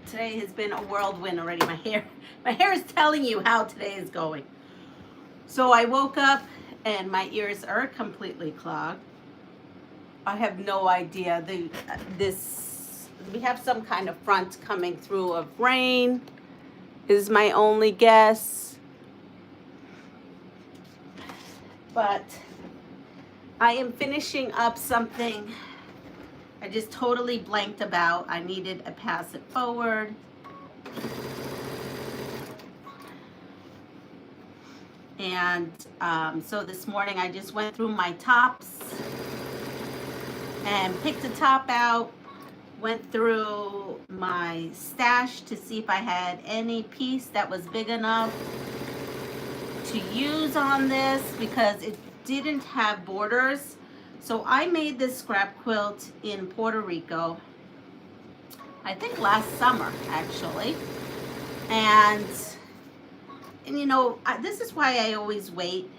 Today has been a whirlwind already. My hair is telling you how today is going. So I woke up and my ears are completely clogged. I have no idea. We have some kind of front coming through of rain is my only guess. But I am finishing up something I just totally blanked about. I needed a pass it forward. And so this morning I just went through my tops and picked a top out, went through my stash to see if I had any piece that was big enough to use on this because it didn't have borders. So I made this scrap quilt in Puerto Rico, I think last summer actually. And you know, this is why I always wait.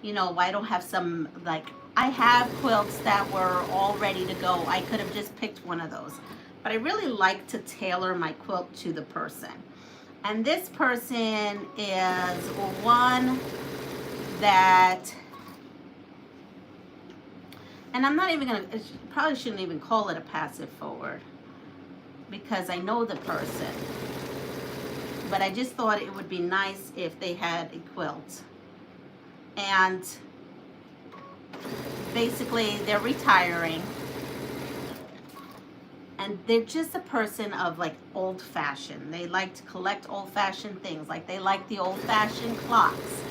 You know, I don't have some, like, I have quilts that were all ready to go. I could have just picked one of those. But I really like to tailor my quilt to the person. And this person is one that, and I'm not even gonna, probably shouldn't even call it a pass it forward because I know the person. But I just thought it would be nice if they had a quilt. And basically they're retiring. And they're just a person of like old fashioned. They like to collect old fashioned things. Like they like the old fashioned clocks.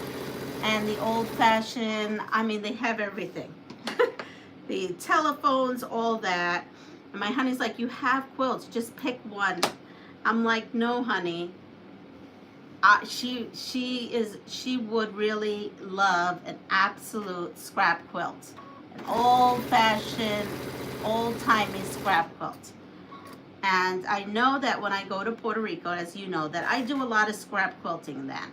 And the old fashioned, I mean, they have everything. The telephones, all that. And my honey's like, you have quilts, just pick one. I'm like, no, honey. She would really love an absolute scrap quilt. An old-fashioned, old-timey scrap quilt. And I know that when I go to Puerto Rico, as you know, that I do a lot of scrap quilting then.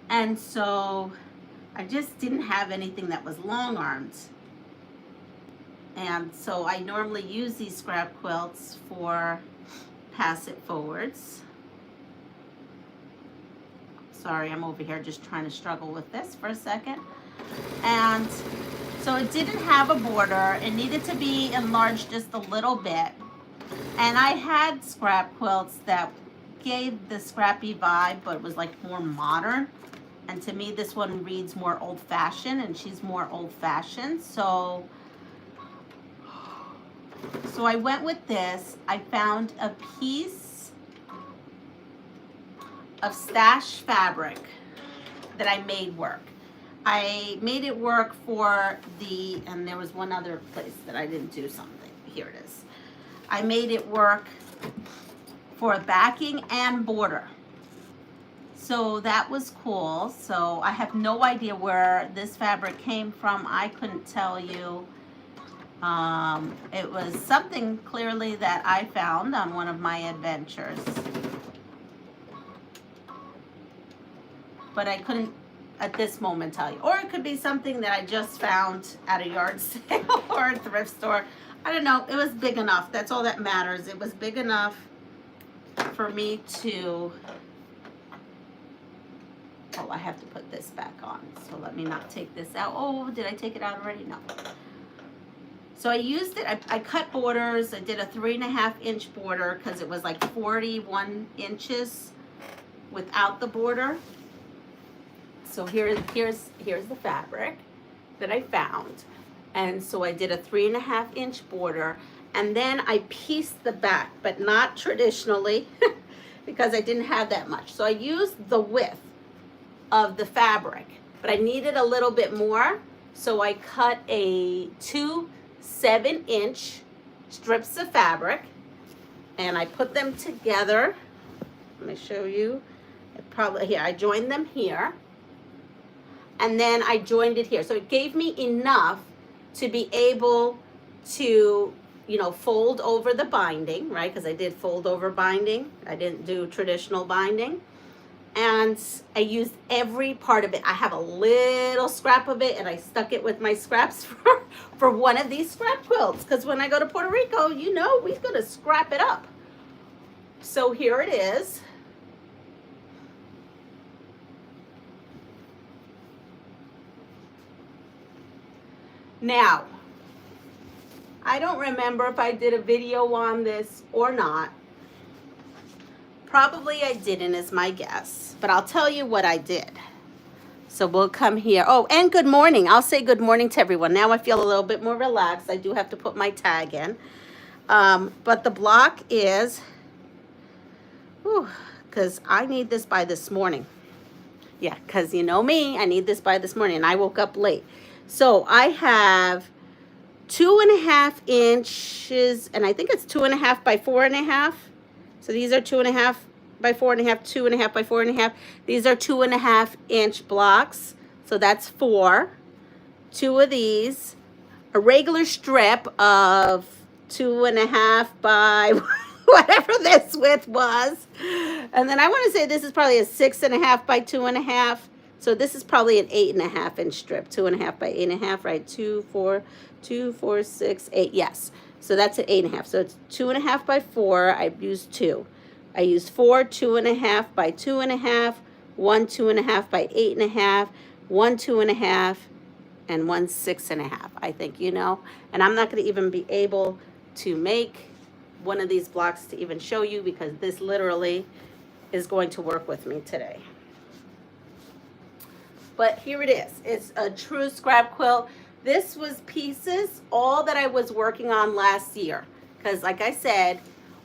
And so I just didn't have anything that was long-armed. And so I normally use these scrap quilts for pass it forwards. Sorry, I'm over here just trying to struggle with this for a second. And so it didn't have a border. It needed to be enlarged just a little bit. And I had scrap quilts that gave the scrappy vibe, but it was like more modern. And to me, this one reads more old-fashioned, and she's more old-fashioned. So I went with this. I found a piece of stash fabric that I made work. I made it work for the, and there was one other place that I didn't do something. Here it is. I made it work for backing and border. So that was cool. So I have no idea where this fabric came from. I couldn't tell you. It was something clearly that I found on one of my adventures. But I couldn't at this moment tell you. Or it could be something that I just found at a yard sale or a thrift store. I don't know. It was big enough. That's all that matters. It was big enough for me to... Oh, I have to put this back on. So let me not take this out. Oh, did I take it out already? No. So I used it. I cut borders. I did a 3.5-inch border because it was like 41 inches without the border. So here's the fabric that I found. And so I did a 3.5-inch border. And then I pieced the back, but not traditionally because I didn't have that much. So I used the width of the fabric, but I needed a little bit more. So I cut a 2 7-inch strips of fabric and I put them together. Let me show you. I joined them here. And then I joined it here. So it gave me enough to be able to, you know, fold over the binding, right? Because I did fold over binding. I didn't do traditional binding. And I used every part of it. I have a little scrap of it and I stuck it with my scraps for one of these scrap quilts. Because when I go to Puerto Rico, you know, we're going to scrap it up. So here it is. Now, I don't remember if I did a video on this or not. Probably I didn't is my guess, but I'll tell you what I did. So we'll come here. Oh, and good morning. I'll say good morning to everyone. Now I feel a little bit more relaxed. I do have to put my tag in. But the block is, because I need this by this morning. Yeah, because you know me, I need this by this morning, and I woke up late. So I have 2.5 inches, and I think it's 2.5 by 4.5. So these are 2.5 by 4.5, 2.5 by 4.5. These are 2.5 inch blocks. So that's 4. 2 of these, a regular strip of 2.5 by whatever this width was. And then I want to say this is probably a 6.5 by 2.5. So this is probably an 8.5 inch strip, 2.5 by 8.5, right? 2, 4, 6, 8. Yes. So that's an 8.5. So it's 2.5 by 4. I've used 2. I used 4 2.5 by 2.5, 1 2.5 by 8.5, 1 2.5, and 1 6.5. I think, you know. And I'm not going to even be able to make one of these blocks to even show you, because this literally is going to work with me today. But here it is. It's a true scrap quilt. This was pieces, all that I was working on last year. Because like I said,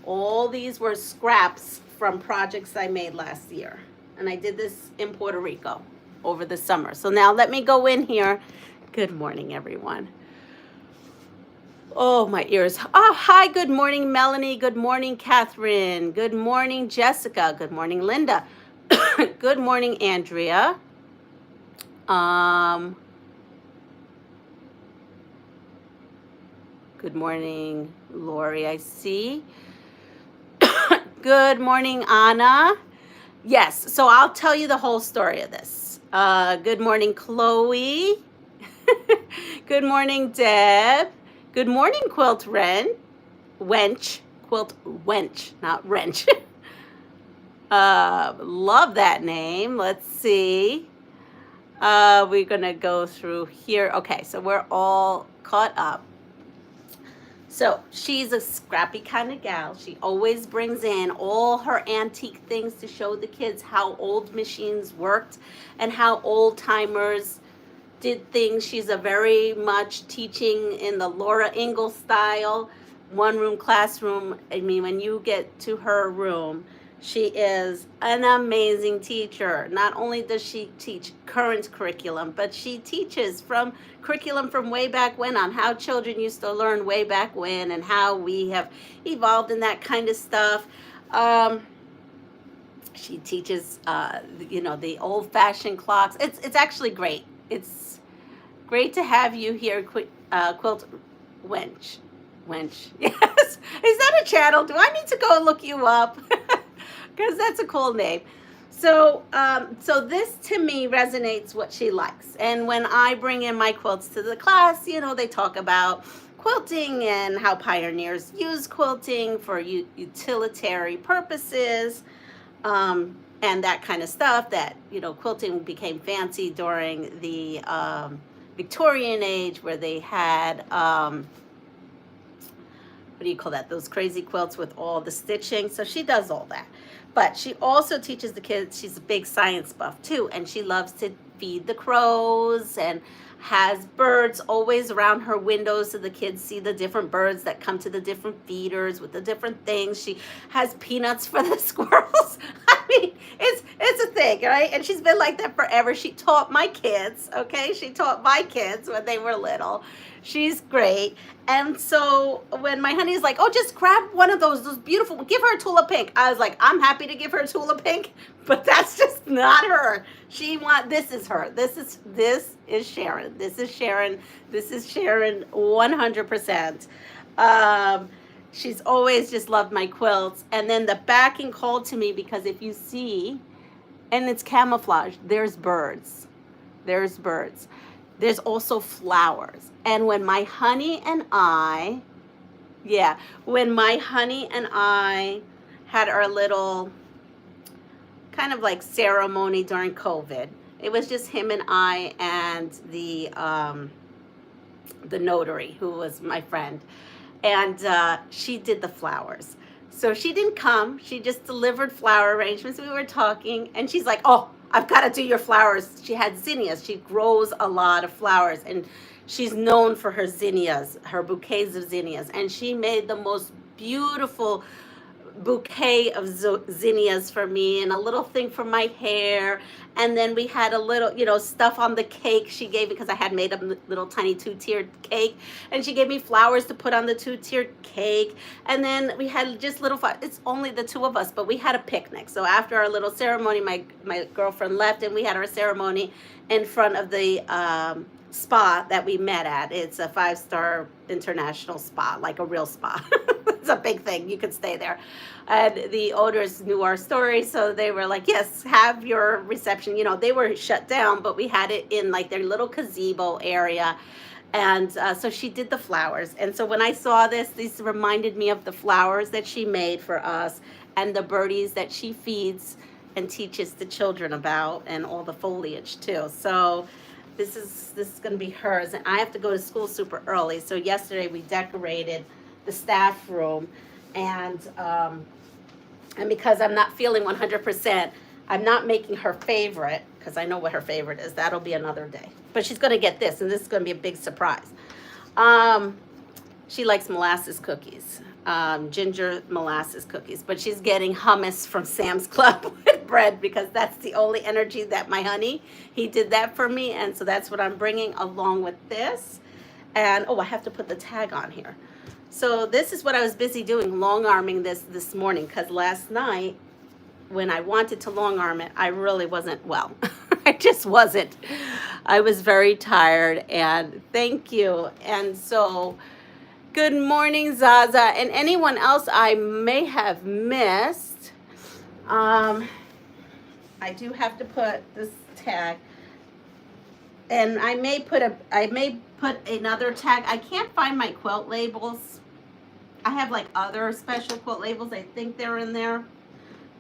all these were scraps from projects I made last year. And I did this in Puerto Rico over the summer. So now let me go in here. Good morning, everyone. Oh, my ears. Oh, hi. Good morning, Melanie. Good morning, Catherine. Good morning, Jessica. Good morning, Linda. Good morning, Andrea. Good morning, Lori, I see. Good morning, Anna. Yes, so I'll tell you the whole story of this. Good morning, Chloe. Good morning, Deb. Good morning, Quilt Wench. Quilt Wench, not wrench. Love that name. Let's see. We're gonna go through here. Okay, so we're all caught up. So she's a scrappy kind of gal. She always brings in all her antique things to show the kids how old machines worked and how old timers did things. She's a very much teaching in the Laura Ingalls style, one room classroom. I mean, when you get to her room, she is an amazing teacher. Not only does she teach current curriculum, but she teaches from curriculum from way back when on how children used to learn way back when and how we have evolved in that kind of stuff. She teaches, you know, the old-fashioned clocks. It's actually great. It's great to have you here, Quilt Wench. Yes. Is that a channel? Do I need to go and look you up? Because that's a cool name. So, so this to me resonates what she likes. And when I bring in my quilts to the class, you know, they talk about quilting and how pioneers use quilting for utilitarian purposes, and that kind of stuff. That, you know, quilting became fancy during the Victorian age, where they had what do you call that? Those crazy quilts with all the stitching. So she does all that. But she also teaches the kids. She's a big science buff too, and she loves to feed the crows and has birds always around her windows so the kids see the different birds that come to the different feeders with the different things. She has peanuts for the squirrels. I mean, it's a thing, right? And she's been like that forever. She taught my kids, okay? She taught my kids when they were little. She's great. And so when my honey's like, oh, just grab one of those beautiful, give her a tulip pink. I was like, I'm happy to give her a tulip pink, but that's just not her. This is her. This is Sharon. This is Sharon. This is Sharon 100%. She's always just loved my quilts. And then the backing called to me, because if you see, and it's camouflage, there's birds. There's birds. There's also flowers. And when my honey and I had our little kind of like ceremony during COVID. It was just him and I and the notary, who was my friend, and she did the flowers. So she didn't come. She just delivered flower arrangements. We were talking, and she's like, "Oh, I've got to do your flowers." She had zinnias. She grows a lot of flowers, and she's known for her zinnias, her bouquets of zinnias. And she made the most beautiful bouquet of zinnias for me, and a little thing for my hair. And then we had a little, you know, stuff on the cake she gave, because I had made a little tiny 2-tiered cake, and she gave me flowers to put on the 2-tiered cake. And then we had just little flowers. It's only the two of us, but we had a picnic. So after our little ceremony, my girlfriend left, and we had our ceremony in front of the spa that we met at. It's a 5-star international spa, like a real spa. It's a big thing. You could stay there. And the owners knew our story, so they were like, yes, have your reception. You know, they were shut down, but we had it in like their little gazebo area. And so she did the flowers. And so when I saw this, these reminded me of the flowers that she made for us, and the birdies that she feeds and teaches the children about, and all the foliage too. So this is going to be hers, and I have to go to school super early. So yesterday we decorated the staff room, and because I'm not feeling 100%, I'm not making her favorite, because I know what her favorite is. That'll be another day. But she's going to get this, and this is going to be a big surprise. She likes molasses cookies, ginger molasses cookies, but she's getting hummus from Sam's Club with bread, because that's the only energy that my honey, he did that for me. And so that's what I'm bringing along with this. And oh, I have to put the tag on here. So this is what I was busy doing, long arming this morning, because last night when I wanted to long arm it, I really wasn't well. I just wasn't. I was very tired, and thank you. And so good morning, Zaza, and anyone else I may have missed. I do have to put this tag, and I may put another tag. I can't find my quilt labels. I have like other special quilt labels. I think they're in there,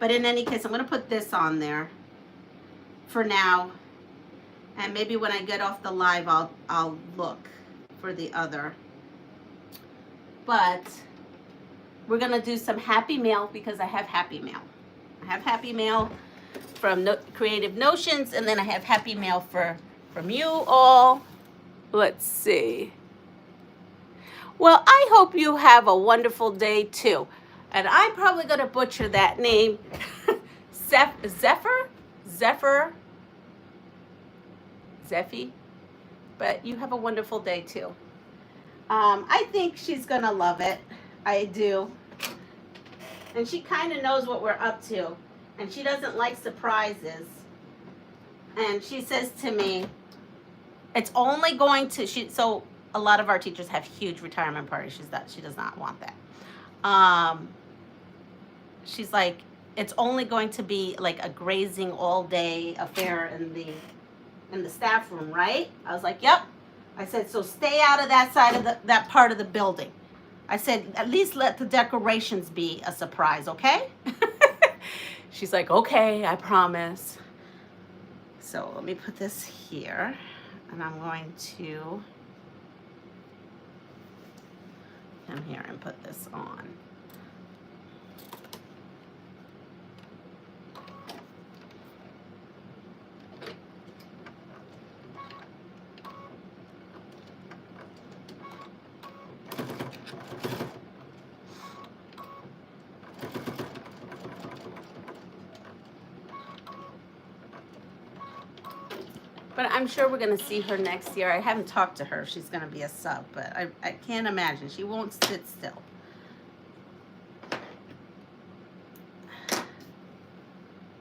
but in any case, I'm going to put this on there for now, and maybe when I get off the live, I'll look for the other. But we're going to do some Happy Mail, because I have Happy Mail. I have Happy Mail from Creative Notions, and then I have Happy Mail from you all. Let's see. Well, I hope you have a wonderful day too. And I'm probably going to butcher that name. Zephyr? Zeffy? But you have a wonderful day too. I think she's going to love it. I do. And she kind of knows what we're up to. And she doesn't like surprises. And she says to me, it's only going to, so a lot of our teachers have huge retirement parties. She does not want that. She's like, it's only going to be like a grazing all day affair in the staff room, right? I was like, yep. I said, so stay out of that side of that part of the building. I said, at least let the decorations be a surprise, okay? She's like, okay, I promise. So let me put this here, and I'm going to come here and put this on. But I'm sure we're going to see her next year. I haven't talked to her. She's going to be a sub, but I can't imagine. She won't sit still.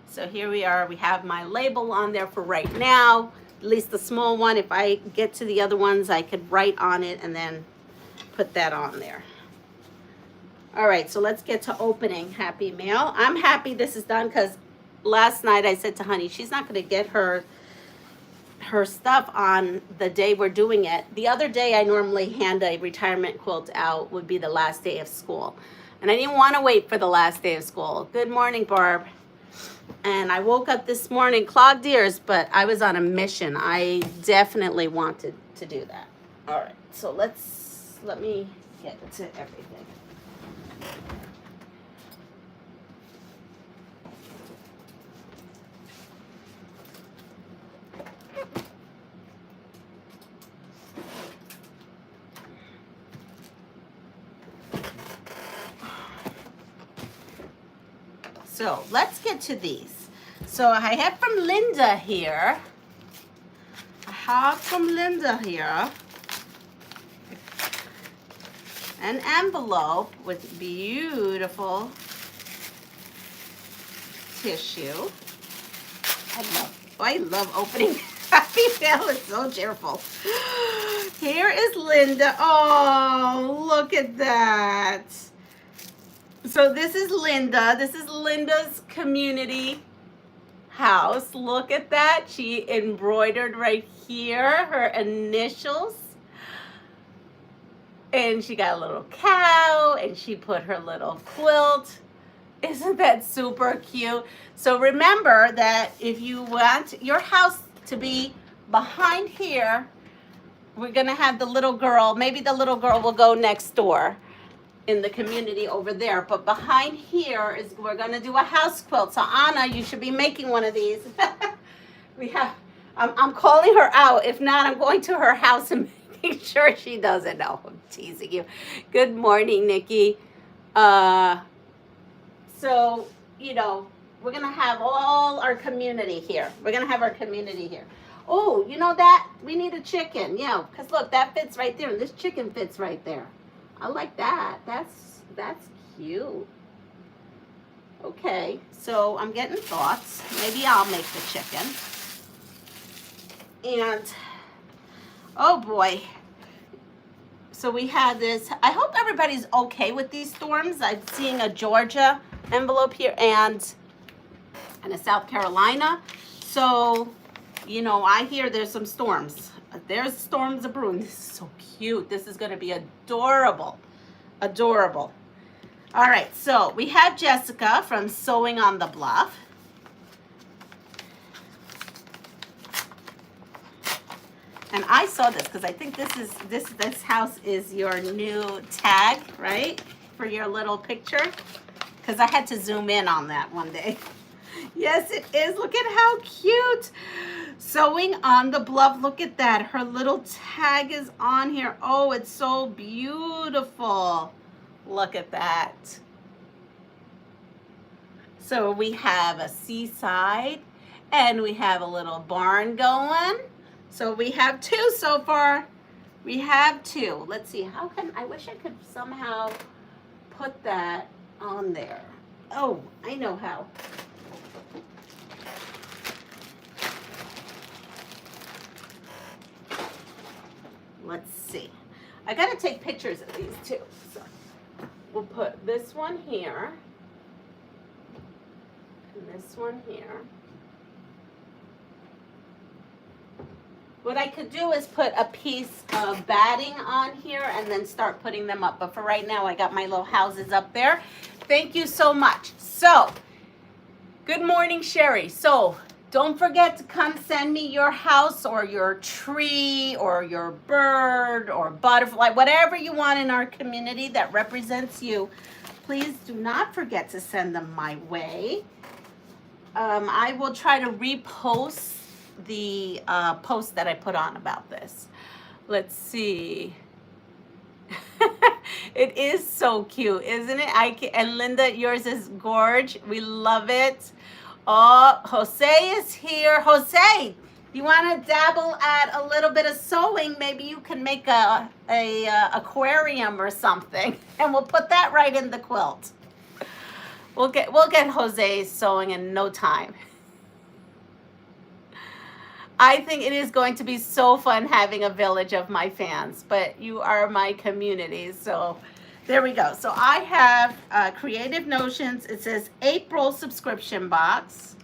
So here we are. We have my label on there for right now, at least the small one. If I get to the other ones, I could write on it and then put that on there. All right, so let's get to opening Happy Mail. I'm happy this is done, because last night I said to Honey, she's not going to get her stuff on the day we're doing it. The other day I normally hand a retirement quilt out would be the last day of school. And I didn't want to wait for the last day of school. Good morning, Barb. And I woke up this morning, clogged ears, but I was on a mission. I definitely wanted to do that. All right, so let me get to everything. So let's get to these. So I have from Linda here. An envelope with beautiful tissue. I love opening happy mail. It's so cheerful. Here is Linda. Oh, look at that. So this is Linda. This is Linda's community house. Look at that. She embroidered right here her initials. And she got a little cow and she put her little quilt. Isn't that super cute? So remember that if you want your house to be behind here, we're going to have the little girl. Maybe the little girl will go next door in the community over there, but behind here is we're going to do a house quilt. So Anna, you should be making one of these. I'm calling her out. If not, I'm going to her house and making sure she doesn't know. I'm teasing you. Good morning, Nikki. So you know, we're gonna have all our community here. Oh, you know that we need a chicken. Yeah, because look, that fits right there, and this chicken fits right there. I like that. That's cute. Okay, so I'm getting thoughts. Maybe I'll make the chicken. And, oh boy. So we had this. I hope everybody's okay with these storms. I'm seeing a Georgia envelope here and a South Carolina. So, you know, I hear there's some storms. There's storms a brewing. This is so cute. This is going to be adorable. Adorable. All right, so we have Jessica from Sewing on the Bluff. And I saw this because I think this house is your new tag, right? For your little picture. Because I had to zoom in on that one day. Yes, it is. Look at how cute. Sewing on the Bluff. Look at that. Her little tag is on here. Oh, it's so beautiful. Look at that. So we have a seaside and we have a little barn going. So we have two so far. We have two. Let's see. How can I wish I could somehow put that on there. Oh, I know how. Let's see. I gotta take pictures of these too. So we'll put this one here and this one here. What I could do is put a piece of batting on here and then start putting them up. But for right now, I got my little houses up there. Thank you so much. So, good morning, Sherry. So, don't forget to come send me your house or your tree or your bird or butterfly, whatever you want in our community that represents you. Please do not forget to send them my way. I will try to repost the post that I put on about this. Let's see. It is so cute, isn't it? And Linda, yours is gorge. We love it. Oh, Jose is here. Jose, you want to dabble at a little bit of sewing? Maybe you can make a aquarium or something, and we'll put that right in the quilt. We'll get Jose sewing in no time. I think it is going to be so fun having a village of my fans, but you are my community, so there we go. So I have Creative Notions. It says April subscription box.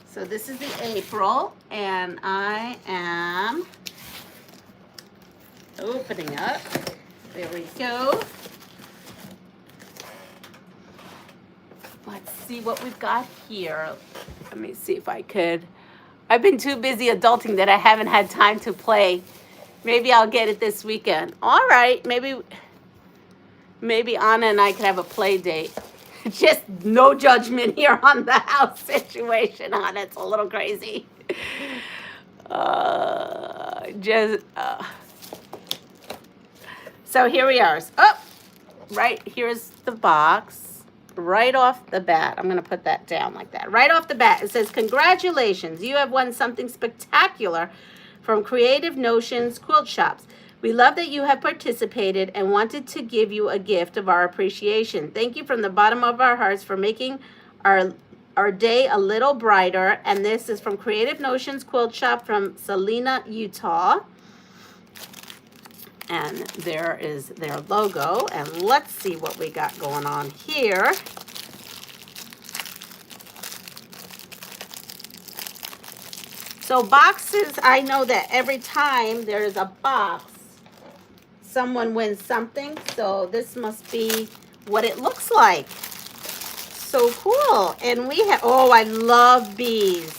So this is the April, and I am opening up. There we go. Let's see what we've got here. Let me see if I could. I've been too busy adulting that I haven't had time to play. Maybe I'll get it this weekend. All right, maybe Anna and I could have a play date. Just no judgment here on the house situation, Anna. It's a little crazy. So here we are. Oh, right here's the box. Right off the bat, I'm going to put that down like that. Right off the bat, it says, congratulations, you have won something spectacular from Creative Notions Quilt Shops. We love that you have participated and wanted to give you a gift of our appreciation. Thank you from the bottom of our hearts for making our day a little brighter. And this is from Creative Notions Quilt Shop from Salina, Utah. And there is their logo. And let's see what we got going on here. So boxes, I know that every time there's a box, someone wins something. So this must be what it looks like. So cool. And we have, oh, I love bees.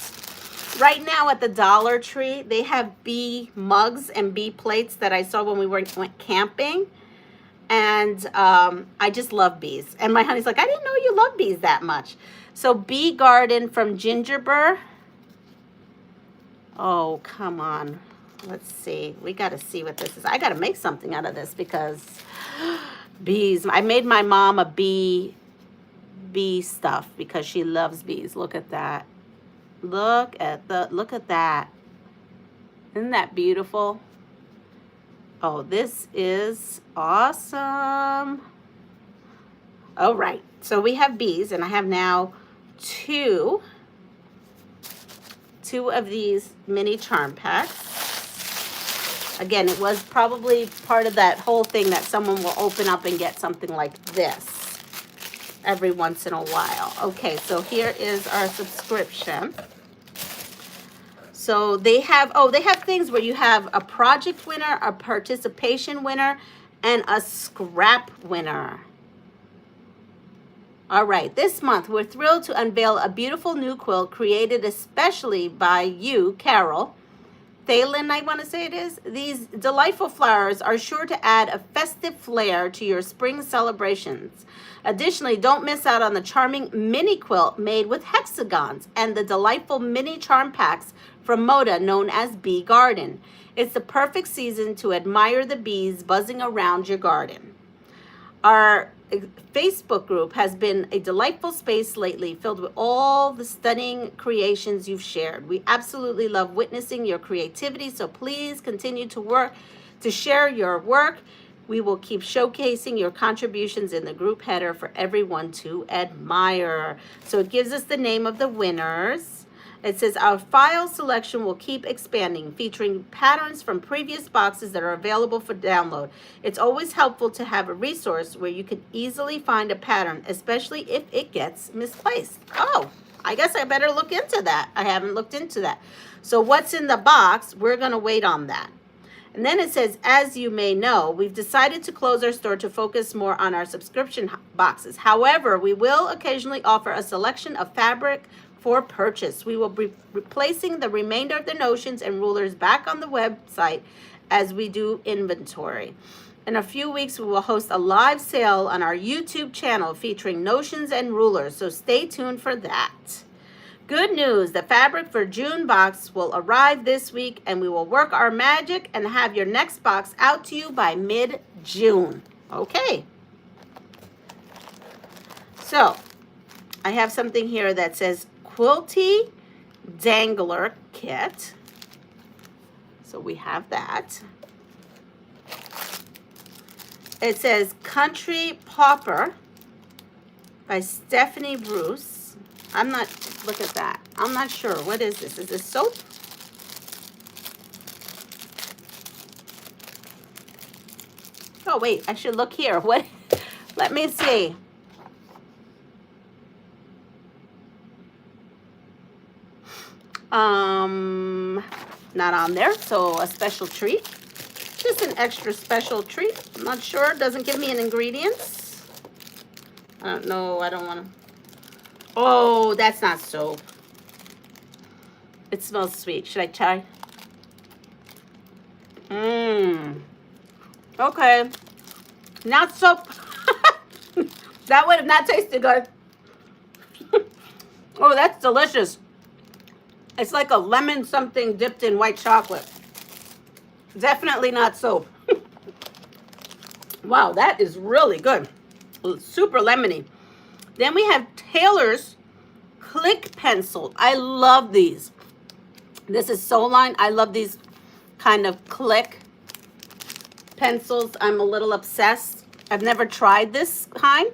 Right now at the Dollar Tree, they have bee mugs and bee plates that I saw when we went camping. And I just love bees. And my honey's like, I didn't know you love bees that much. So Bee Garden from Gingerbread. Oh, come on. Let's see. We got to see what this is. I got to make something out of this because bees. I made my mom a bee stuff because she loves bees. Look at that. Look at that. Isn't that beautiful? Oh, this is awesome. All right. So we have bees, and I have now two of these mini charm packs. Again, it was probably part of that whole thing that someone will open up and get something like this every once in a while. Okay, so here is our subscription. So they have things where you have a project winner, a participation winner, and a scrap winner. All right, this month we're thrilled to unveil a beautiful new quilt created especially by you, Carol. Thalen, I want to say it is. These delightful flowers are sure to add a festive flair to your spring celebrations. Additionally, don't miss out on the charming mini quilt made with hexagons and the delightful mini charm packs from Moda known as Bee Garden. It's the perfect season to admire the bees buzzing around your garden. Our Facebook group has been a delightful space lately, filled with all the stunning creations you've shared. We absolutely love witnessing your creativity, so please continue to share your work. We will keep showcasing your contributions in the group header for everyone to admire. So it gives us the name of the winners. It says our file selection will keep expanding, featuring patterns from previous boxes that are available for download. It's always helpful to have a resource where you can easily find a pattern, especially if it gets misplaced. Oh, I guess I better look into that. I haven't looked into that. So what's in the box? We're going to wait on that. And then it says, as you may know, we've decided to close our store to focus more on our subscription boxes. However, we will occasionally offer a selection of fabric for purchase. We will be replacing the remainder of the notions and rulers back on the website as we do inventory. In a few weeks, we will host a live sale on our YouTube channel featuring notions and rulers, so stay tuned for that. Good news, the fabric for June box will arrive this week, and we will work our magic and have your next box out to you by mid-June. Okay. So, I have something here that says Quilty Dangler Kit. So we have that. It says Country Popper by Stephanie Bruce. Look at that. I'm not sure. What is this? Is this soap? Oh, wait. I should look here. What? Let me see. Not on there, so a special treat. just an extra special treat. I'm not sure. It doesn't give me an ingredients. I don't know. I don't want to. Oh, that's not soap. It smells sweet. Should I try? Mmm. Okay. Not soap. That would have not tasted good. Oh, that's delicious. It's like a lemon something dipped in white chocolate. Definitely not soap. Wow, that is really good. Super lemony. Then we have Taylor's Click Pencil. I love these. This is Soline. I love these kind of click pencils. I'm a little obsessed. I've never tried this kind,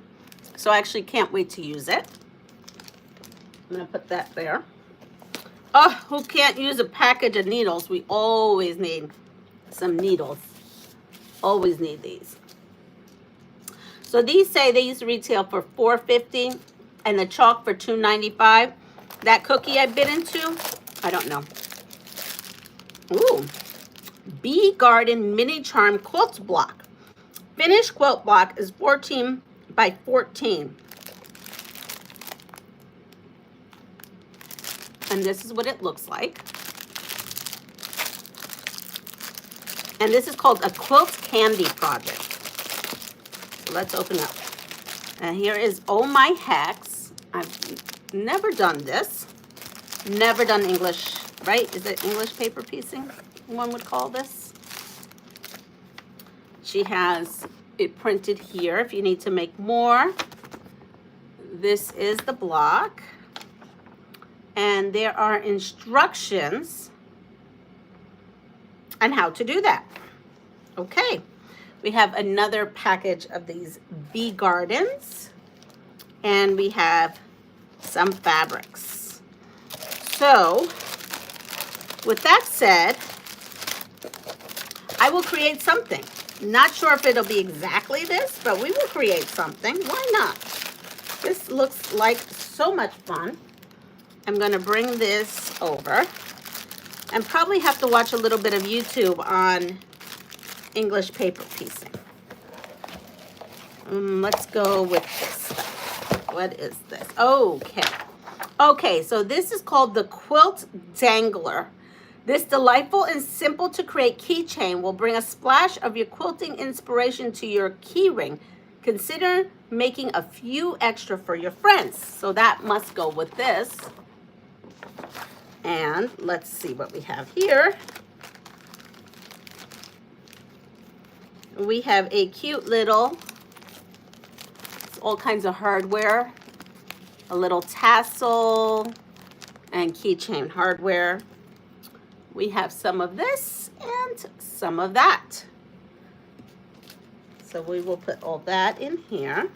so I actually can't wait to use it. I'm going to put that there. Oh, who can't use a package of needles? We always need some needles. Always need these. So these say they used to retail for $4.50 and the chalk for $2.95. That cookie I bit into, I don't know. Ooh, Bee Garden Mini Charm Quilt Block. Finished quilt block is 14 by 14. And this is what it looks like. And this is called a Quilt Candy Project. So let's open up. And here is Oh My Hacks. I've never done this. Never done English, right? Is it English paper piecing, one would call this? She has it printed here if you need to make more. This is the block. And there are instructions on how to do that. Okay, we have another package of these Bee Gardens, and we have some fabrics. So, with that said, I will create something. Not sure if it'll be exactly this, but we will create something. Why not? This looks like so much fun. I'm going to bring this over and probably have to watch a little bit of YouTube on English paper piecing. Let's go with this. What is this? Okay. Okay, so this is called the Quilt Dangler. This delightful and simple to create keychain will bring a splash of your quilting inspiration to your key ring. Consider making a few extra for your friends. So that must go with this. And let's see what we have here. We have a cute little, all kinds of hardware, a little tassel and keychain hardware. We have some of this and some of that. So we will put all that in here.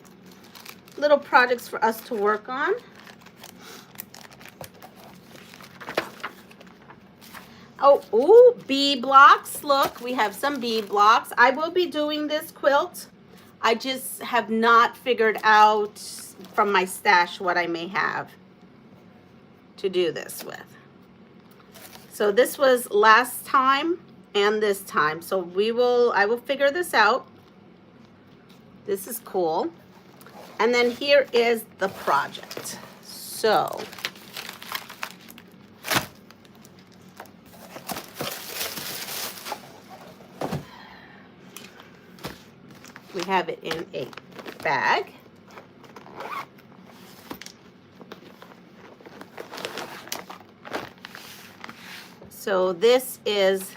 Little projects for us to work on. Oh, ooh, bee blocks. Look, we have some bee blocks. I will be doing this quilt. I just have not figured out from my stash what I may have to do this with. So this was last time and this time. So I will figure this out. This is cool. And then here is the project. So we have it in a bag. So this is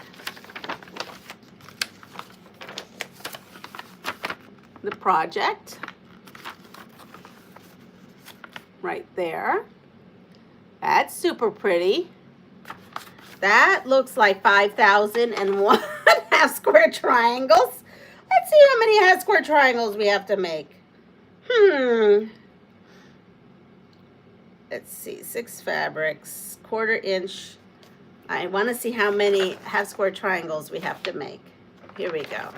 the project right there. That's super pretty. That looks like 5,001 half square triangles. Let's see how many half square triangles we have to make. Let's see, 6 fabrics, 1/4 inch. I want to see how many half square triangles we have to make. Here we go.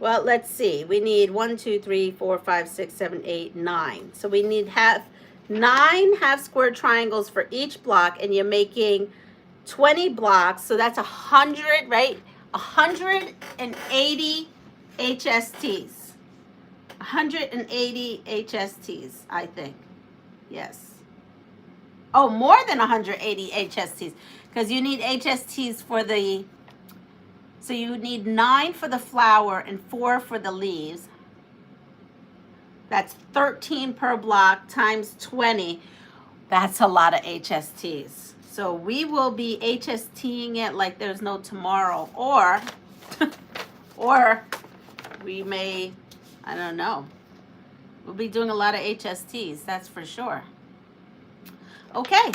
Well, let's see. We need 1, 2, 3, 4, 5, 6, 7, 8, 9. So we need 9 half square triangles for each block, and you're making 20 blocks, so that's 100, right? 180 HSTs. 180 HSTs, I think. Yes. Oh, more than 180 HSTs, because you need HSTs for the, so you need 9 for the flower and 4 for the leaves. That's 13 per block times 20. That's a lot of HSTs. So we will be HSTing it like there's no tomorrow, or or we may, I don't know. We'll be doing a lot of HSTs, that's for sure. Okay,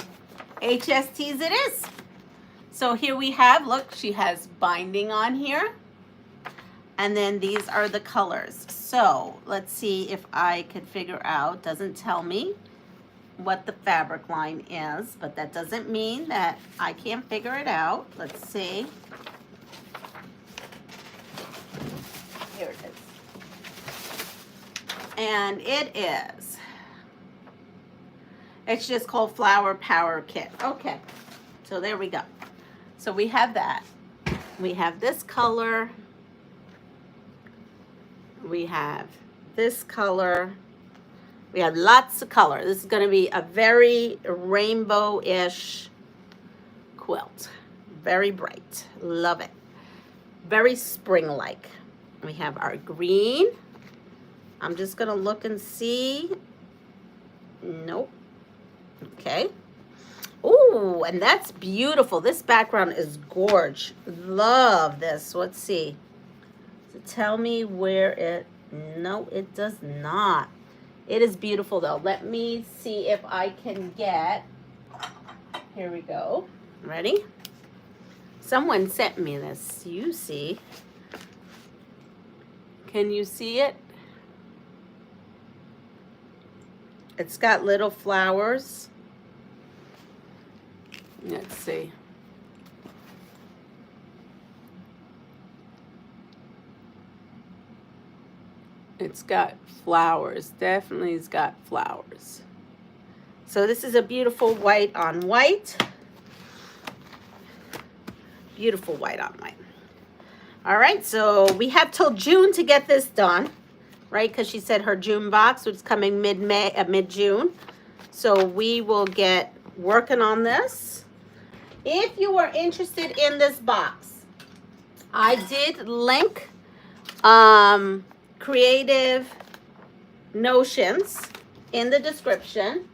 HSTs it is. So here we have, look, she has binding on here. And then these are the colors. So let's see if I could figure out, doesn't tell me what the fabric line is, but that doesn't mean that I can't figure it out. Let's see. Here it is. And it is, it's just called Flower Power Kit. Okay, so there we go. So we have that. We have this color. We have this color. We have lots of color. This is going to be a very rainbow-ish quilt. Very bright. Love it. Very spring-like. We have our green. I'm just going to look and see. Nope. Okay. Ooh, and that's beautiful. This background is gorgeous. Love this. Let's see. So tell me where it... No, it does not. It is beautiful, though. Let me see if I can get... Here we go. Ready? Someone sent me this. You see. Can you see it? It's got little flowers. Let's see. It's got flowers. Definitely it's got flowers. So this is a beautiful white on white. Beautiful white on white. All right, so we have till June to get this done, right? Because she said her June box was coming mid-May, mid-June. So we will get working on this. If you are interested in this box, I did link Creative Notions in the description.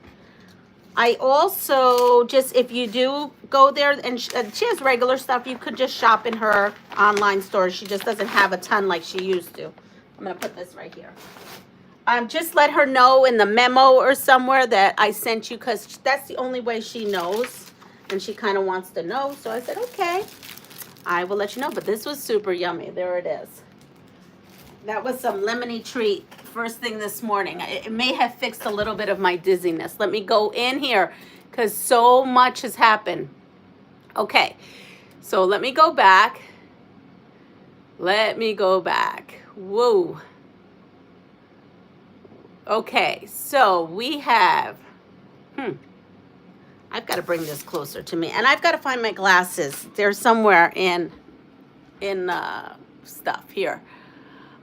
I also just, if you do go there, and she has regular stuff, you could just shop in her online store. She just doesn't have a ton like she used to. I'm going to put this right here. Just let her know in the memo or somewhere that I sent you, because that's the only way she knows, and she kind of wants to know. So I said, okay, I will let you know. But this was super yummy. There it is. That was some lemony treat first thing this morning. It may have fixed a little bit of my dizziness. Let me go in here because so much has happened. Okay, so let me go back. Let me go back. Whoa. Okay, so we have, I've got to bring this closer to me. And I've got to find my glasses. They're somewhere in stuff here.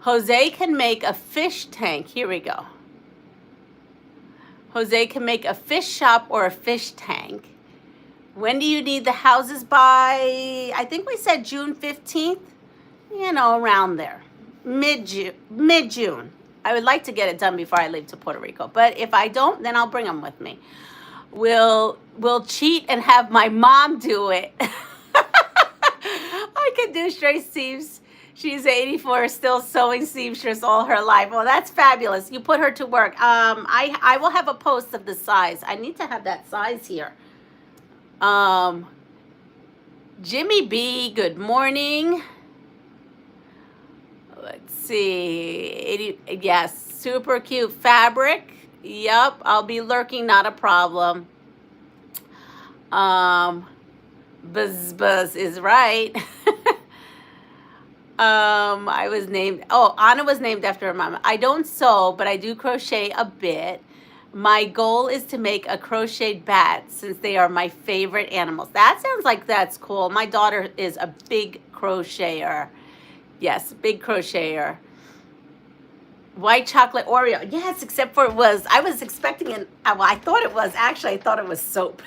Jose can make a fish tank. Here we go. Jose can make a fish shop or a fish tank. When do you need the houses by? I think we said June 15th. You know, around there. Mid-June. I would like to get it done before I leave to Puerto Rico. But if I don't, then I'll bring them with me. We'll cheat and have my mom do it. I could do straight seams. She's 84, still sewing seamstress all her life. Well, that's fabulous. You put her to work. I will have a post of the size. I need to have that size here. Jimmy B, good morning. Let's see. Yes, super cute fabric. Yep, I'll be lurking, not a problem. Buzz is right. I was named, Anna was named after her mama. I don't sew, but I do crochet a bit. My goal is to make a crocheted bat since they are my favorite animals. That sounds like that's cool. My daughter is a big crocheter. Yes, big crocheter. White chocolate Oreo. Yes, except for I was expecting it. Well, I thought it was. Actually, I thought it was soap.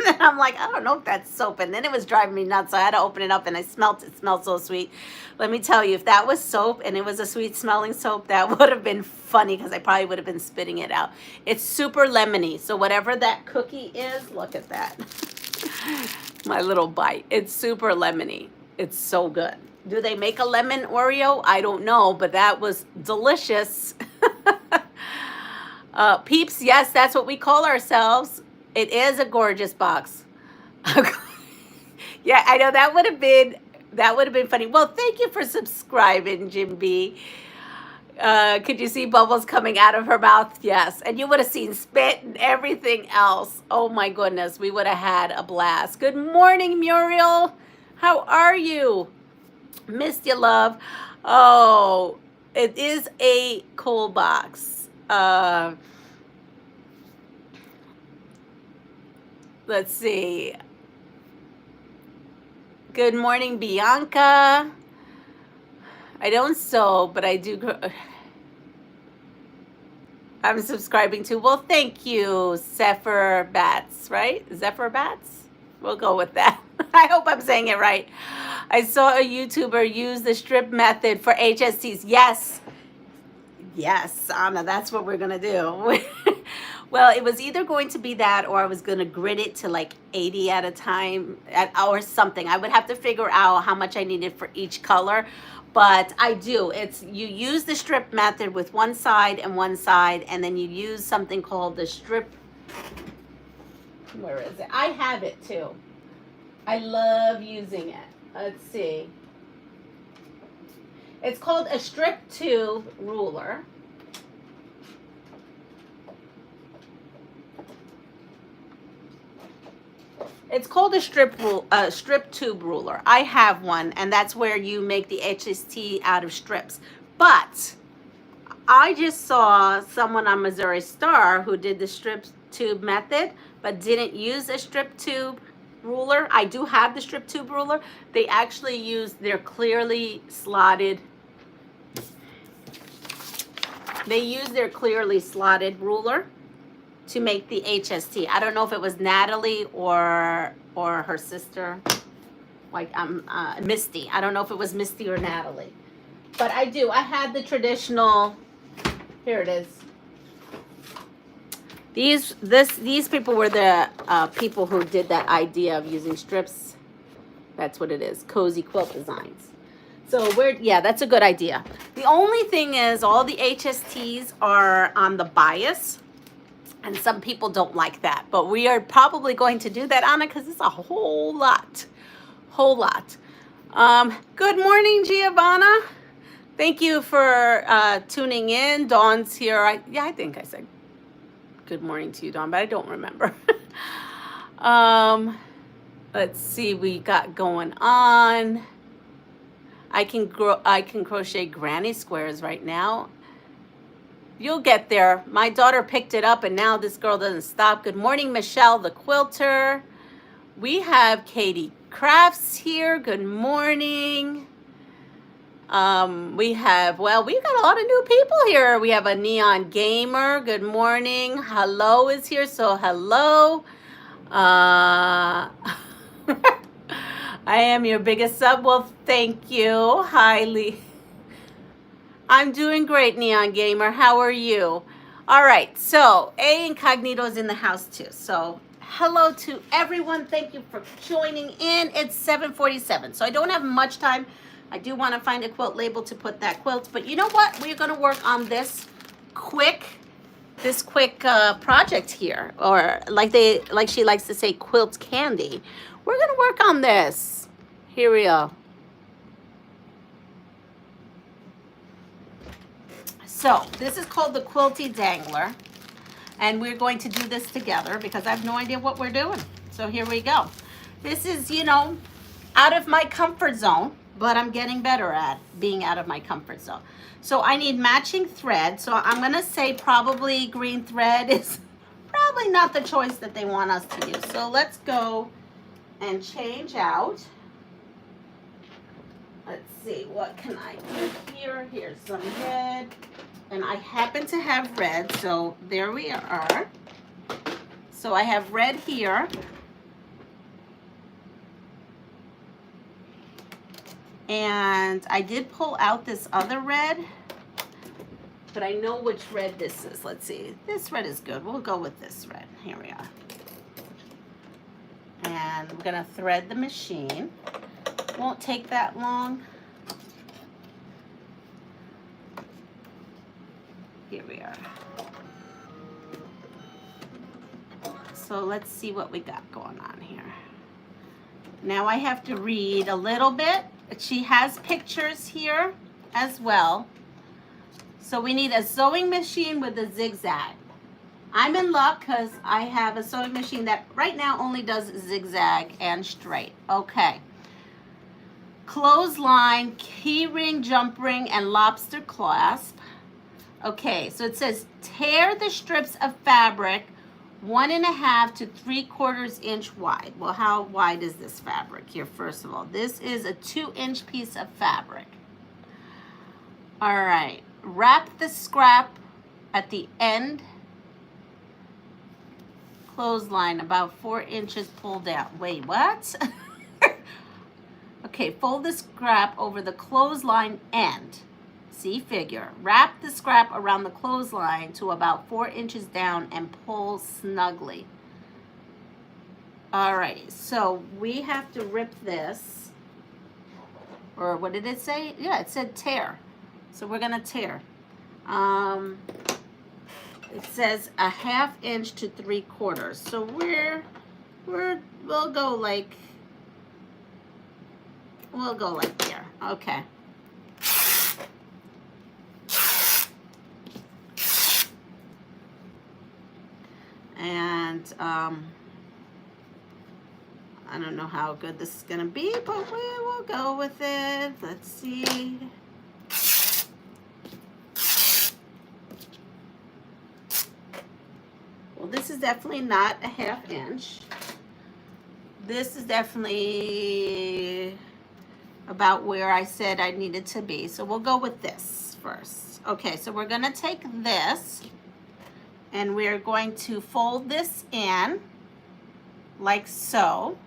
And I'm like, I don't know if that's soap. And then it was driving me nuts. So I had to open it up and I smelled it. It smelled so sweet. Let me tell you, if that was soap and it was a sweet smelling soap, that would have been funny because I probably would have been spitting it out. It's super lemony. So whatever that cookie is, look at that. My little bite. It's super lemony. It's so good. Do they make a lemon Oreo? I don't know, but that was delicious. Peeps, yes, that's what we call ourselves. It is a gorgeous box. Yeah, I know that would have been funny. Well, thank you for subscribing, Jim B. Could you see bubbles coming out of her mouth? Yes. And you would have seen spit and everything else. Oh my goodness, we would have had a blast. Good morning, Muriel. How are you? Missed you, love. Oh, it is a cool box. Let's see. Good morning, Bianca. I don't sew, but I do. I'm subscribing to. Well, thank you, Zephyr Bats, right? Zephyr Bats? We'll go with that. I hope I'm saying it right. I saw a YouTuber use the strip method for HSTs. Yes. Yes, Anna, that's what we're going to do. Well, it was either going to be that or I was going to grid it to like 80 at a time or something. I would have to figure out how much I needed for each color. But I do. You use the strip method with one side, and then you use something called the strip. Where is it? I have it too. I love using it. Let's see. It's called a strip tube ruler. It's called a strip tube ruler. I have one, and that's where you make the HST out of strips. But I just saw someone on Missouri Star who did the strip tube method, but didn't use a strip tube ruler. I do have the strip tube ruler. They actually use their clearly slotted. They use their clearly slotted ruler to make the HST. I don't know if it was Natalie or her sister, like Misty. I don't know if it was Misty or Natalie, but I do. I had the traditional. Here it is. These people were the people who did that idea of using strips. That's what it is. Cozy Quilt Designs. So yeah, that's a good idea. The only thing is all the HSTs are on the bias. And some people don't like that, but we are probably going to do that, Anna, because it's a whole lot. Good morning, Giovanna. Thank you for tuning in. Dawn's here. I think I said good morning to you, Dawn, but I don't remember. Let's see, we got going on. I can crochet granny squares right now. You'll get there. My daughter picked it up, and now this girl doesn't stop. Good morning, Michelle, the quilter. We have Katie Crafts here. Good morning. We've got a lot of new people here. We have a Neon Gamer. Good morning. Hello is here, so hello. I am your biggest sub. Well, thank you. Hi, Lee. I'm doing great, Neon Gamer. How are you? All right, so A Incognito is in the house too. So hello to everyone. Thank you for joining in. It's 7:47, so I don't have much time. I do want to find a quilt label to put that quilt, but you know what? We're going to work on this quick project here, or like she likes to say, quilt candy. We're going to work on this. Here we go. So this is called the Quilty Dangler, and we're going to do this together because I have no idea what we're doing. So here we go. This is, out of my comfort zone, but I'm getting better at being out of my comfort zone. So I need matching thread. So I'm going to say probably green thread is probably not the choice that they want us to use. So let's go and change out. Let's see, what can I do here? Here's some red. And I happen to have red, so there we are. So I have red here. And I did pull out this other red, but I know which red this is. Let's see. This red is good. We'll go with this red. Here we are. And we're going to thread the machine. Won't take that long. Here we are. So let's see what we got going on here. Now I have to read a little bit. She has pictures here as well. So we need a sewing machine with a zigzag. I'm in luck because I have a sewing machine that right now only does zigzag and straight. Okay. Clothesline, key ring, jump ring, and lobster clasp. Okay, so it says tear the strips of fabric 1.5 to 3/4 inch wide. Well, how wide is this fabric here, first of all? This is a 2-inch piece of fabric. All right, wrap the scrap at the end clothesline about 4 inches pull down. Wait, what? Okay, fold the scrap over the clothesline end. See figure. Wrap the scrap around the clothesline to about 4 inches down and pull snugly. Alrighty, so we have to rip this. Or what did it say? Yeah, it said tear. So we're gonna tear. It says 1/2 inch to 3/4. So we'll go like here. Okay. And I don't know how good this is gonna be, but we will go with it. Let's see. Well, this is definitely not 1/2 inch. This is definitely about where I said I needed to be. So we'll go with this first. Okay, so we're gonna take this and we're going to fold this in like so.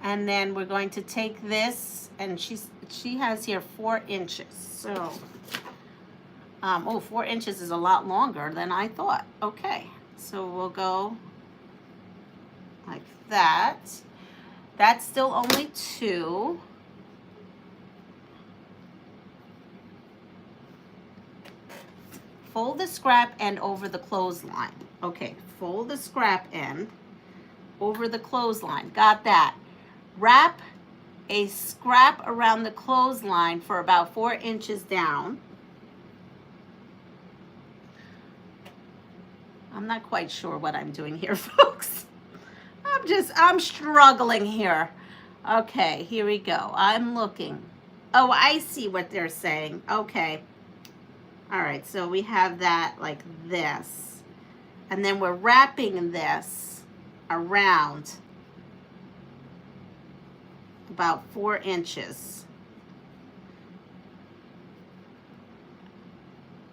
And then we're going to take this, and she has here 4 inches. So, 4 inches is a lot longer than I thought. Okay, so we'll go like that. That's still only 2. Fold the scrap end over the clothesline. Okay, fold the scrap end over the clothesline. Got that. Wrap a scrap around the clothesline for about 4 inches down. I'm not quite sure what I'm doing here, folks. I'm struggling here. Okay, here we go. I'm looking. Oh, I see what they're saying. Okay. All right, so we have that like this. And then we're wrapping this around about 4 inches.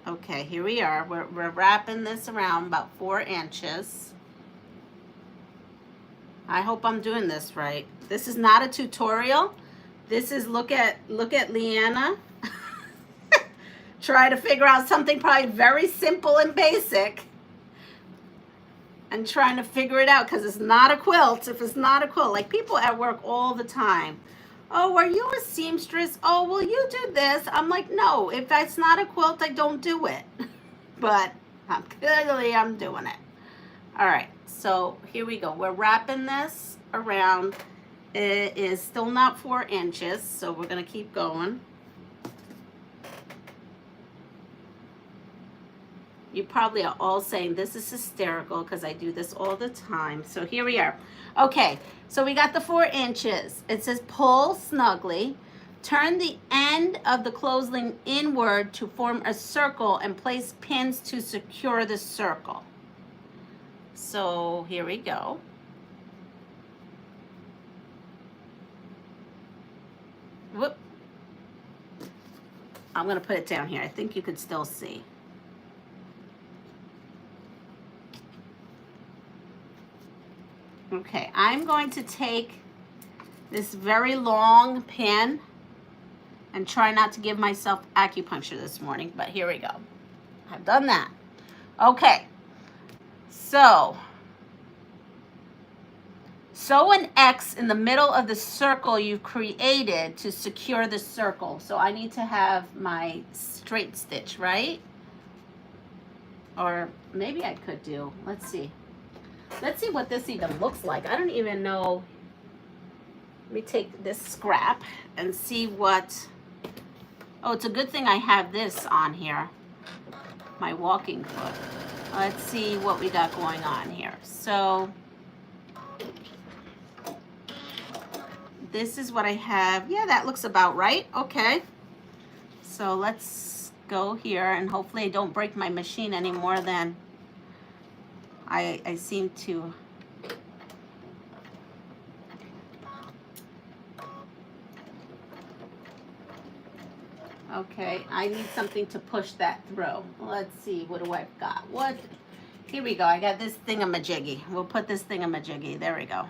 Okay, here we are. We're wrapping this around about 4 inches. I hope I'm doing this right. This is not a tutorial. This is look at Leanna. Try to figure out something probably very simple and basic. And trying to figure it out because it's not a quilt. If it's not a quilt, like people at work all the time. Oh, are you a seamstress? Oh, will you do this? I'm like, no, if it's not a quilt, I don't do it. But clearly I'm doing it. All right, so here we go. We're wrapping this around. It is still not 4 inches, so we're gonna keep going. You probably are all saying this is hysterical because I do this all the time. So here we are. Okay, so we got the 4 inches. It says pull snugly. Turn the end of the clothesline inward to form a circle and place pins to secure the circle. So here we go. Whoop. I'm gonna put it down here. I think you could still see. Okay, I'm going to take this very long pin and try not to give myself acupuncture this morning, but here we go. I've done that. Okay, so sew an X in the middle of the circle you've created to secure the circle. So I need to have my straight stitch, right? Or maybe I could do, let's see. Let's see what this even looks like. I don't even know. Let me take this scrap and see what, oh, it's a good thing I have this on here, my walking foot. Let's see what we got going on here. So this is what I have. Yeah, that looks about right. Okay. So let's go here, and hopefully I don't break my machine any more than I seem to. Okay, I need something to push that through. Let's see, what do I got? What? Here we go. I got this thingamajiggy. We'll put this thingamajiggy. There we go.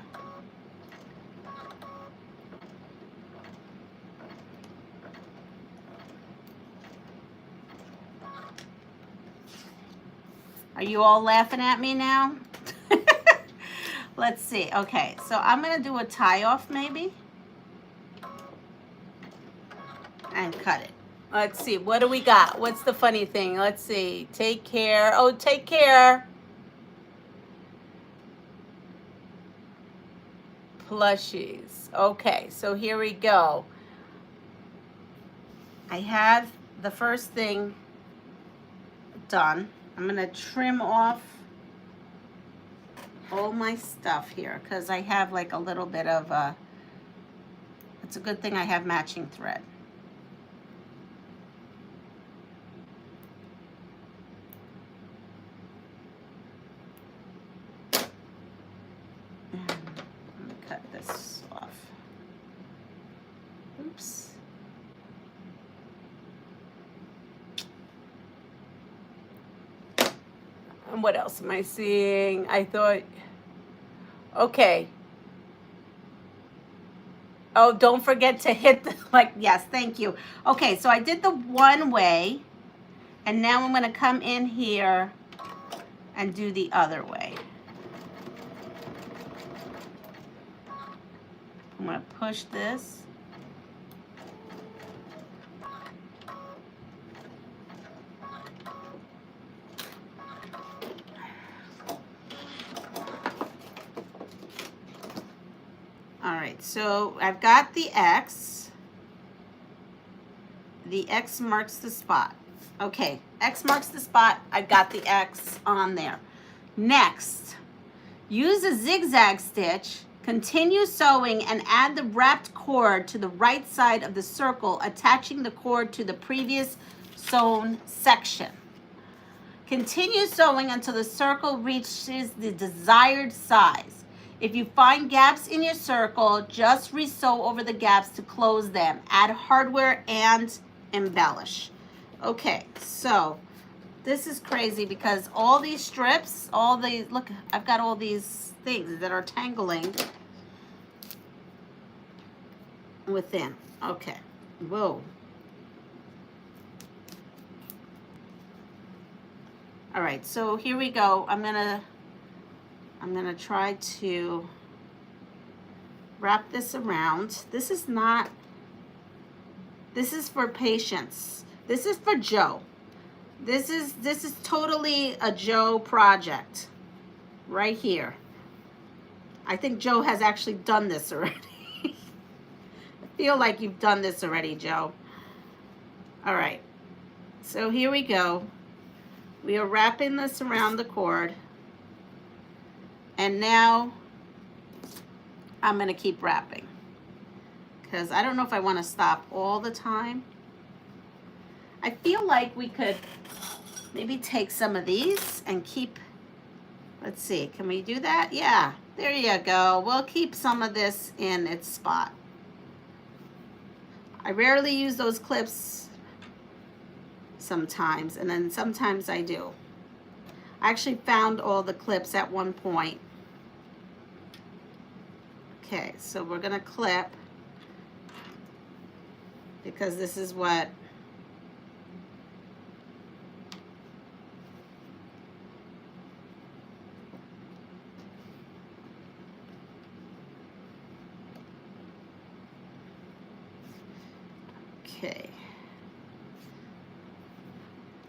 Are you all laughing at me now? Let's see. Okay, so I'm going to do a tie off maybe. And cut it. Let's see. What do we got? What's the funny thing? Let's see. Take care. Oh, take care. Plushies. Okay, so here we go. I have the first thing done. I'm going to trim off all my stuff here because I have like a little bit of a, it's a good thing I have matching thread. And I'm going to cut this off. Oops. And what else am I seeing? I thought, okay. Oh, don't forget to hit the, like, yes, thank you. Okay, so I did the one way, and now I'm gonna come in here and do the other way. I'm gonna push this. All right, so I've got the X. The X marks the spot. Okay, X marks the spot. I've got the X on there. Next, use a zigzag stitch, continue sewing, and add the wrapped cord to the right side of the circle, attaching the cord to the previous sewn section. Continue sewing until the circle reaches the desired size. If you find gaps in your circle, just resew over the gaps to close them. Add hardware and embellish. Okay, so this is crazy because all these strips, all these, look, I've got all these things that are tangling within. Okay, whoa. All right, so here we go. I'm gonna try to wrap this around. This is not, this is for patience. This is for Joe. This is totally a Joe project right here. I think Joe has actually done this already. I feel like you've done this already, Joe. All right, so here we go. We are wrapping this around the cord. And now I'm going to keep wrapping because I don't know if I want to stop all the time. I feel like we could maybe take some of these and keep, Let's see, can we do that? Yeah, there you go. We'll keep some of this in its spot. I rarely use those clips sometimes, and then sometimes I do. I actually found all the clips at one point. Okay, so we're gonna clip because this is what okay.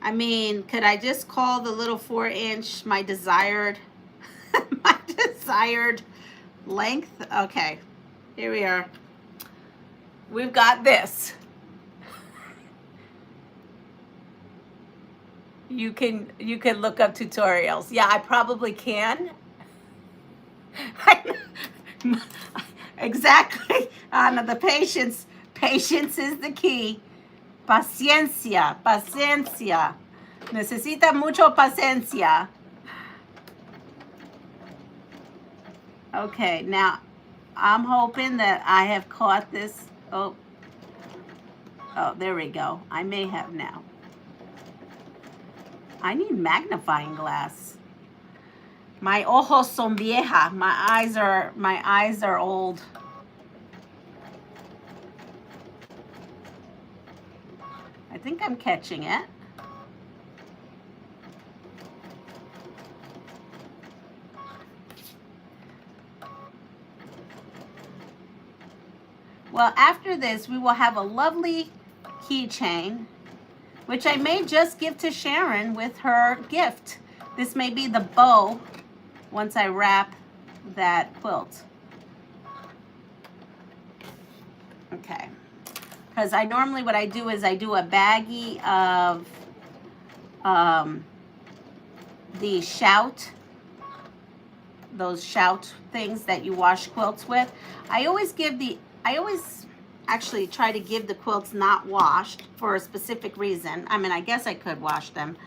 I mean, could I just call the little 4-inch my desired my desired length? Okay, here we are. We've got this. You can look up tutorials. Yeah, I probably can. Exactly. Anna, the patience is the key. Paciencia, paciencia. Necesita mucho paciencia. Okay, now I'm hoping that I have caught this. Oh, there we go. I may have now. I need magnifying glass. My ojos son vieja. My eyes are old. I think I'm catching it. Well, after this, we will have a lovely keychain, which I may just give to Sharon with her gift. This may be the bow once I wrap that quilt. Okay. Because I normally, what I do is I do a baggie of the shout, those shout things that you wash quilts with. I always actually try to give the quilts not washed for a specific reason. I mean, I guess I could wash them.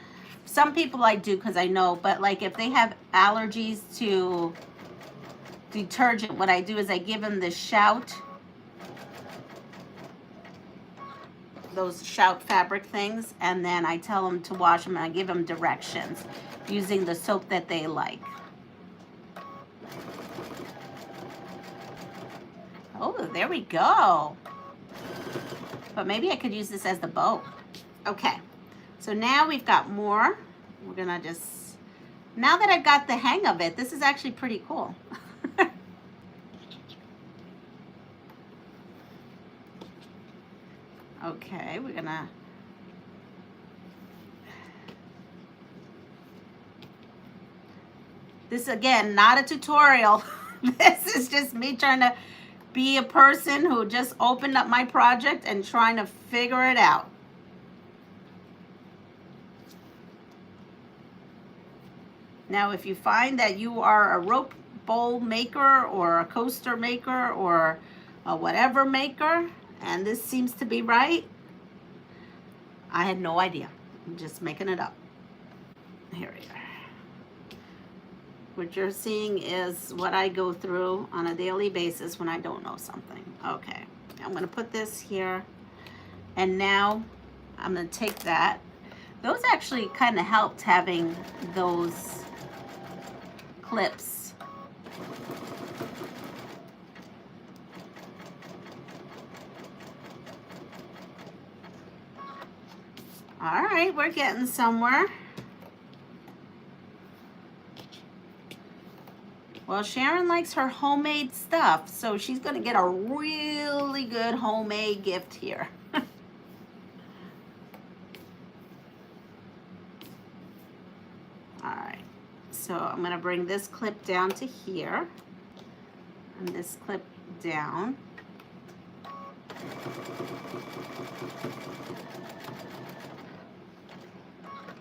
Some people I do because I know, but like if they have allergies to detergent, what I do is I give them the shout, those shout fabric things, and then I tell them to wash them and I give them directions using the soap that they like. Oh, there we go. But maybe I could use this as the bow. Okay, so now we've got more. We're gonna just, now that I've got the hang of it, this is actually pretty cool. Okay, we're gonna, this again, not a tutorial. This is just me trying to be a person who just opened up my project and trying to figure it out. Now, if you find that you are a rope bowl maker or a coaster maker or a whatever maker, and this seems to be right, I had no idea. I'm just making it up. Here we are. What you're seeing is what I go through on a daily basis when I don't know something. Okay, I'm gonna put this here, and now I'm gonna take that. Those actually kind of helped having those clips. All right, we're getting somewhere. Well, Sharon likes her homemade stuff, so she's going to get a really good homemade gift here. All right, so I'm going to bring this clip down to here, and this clip down.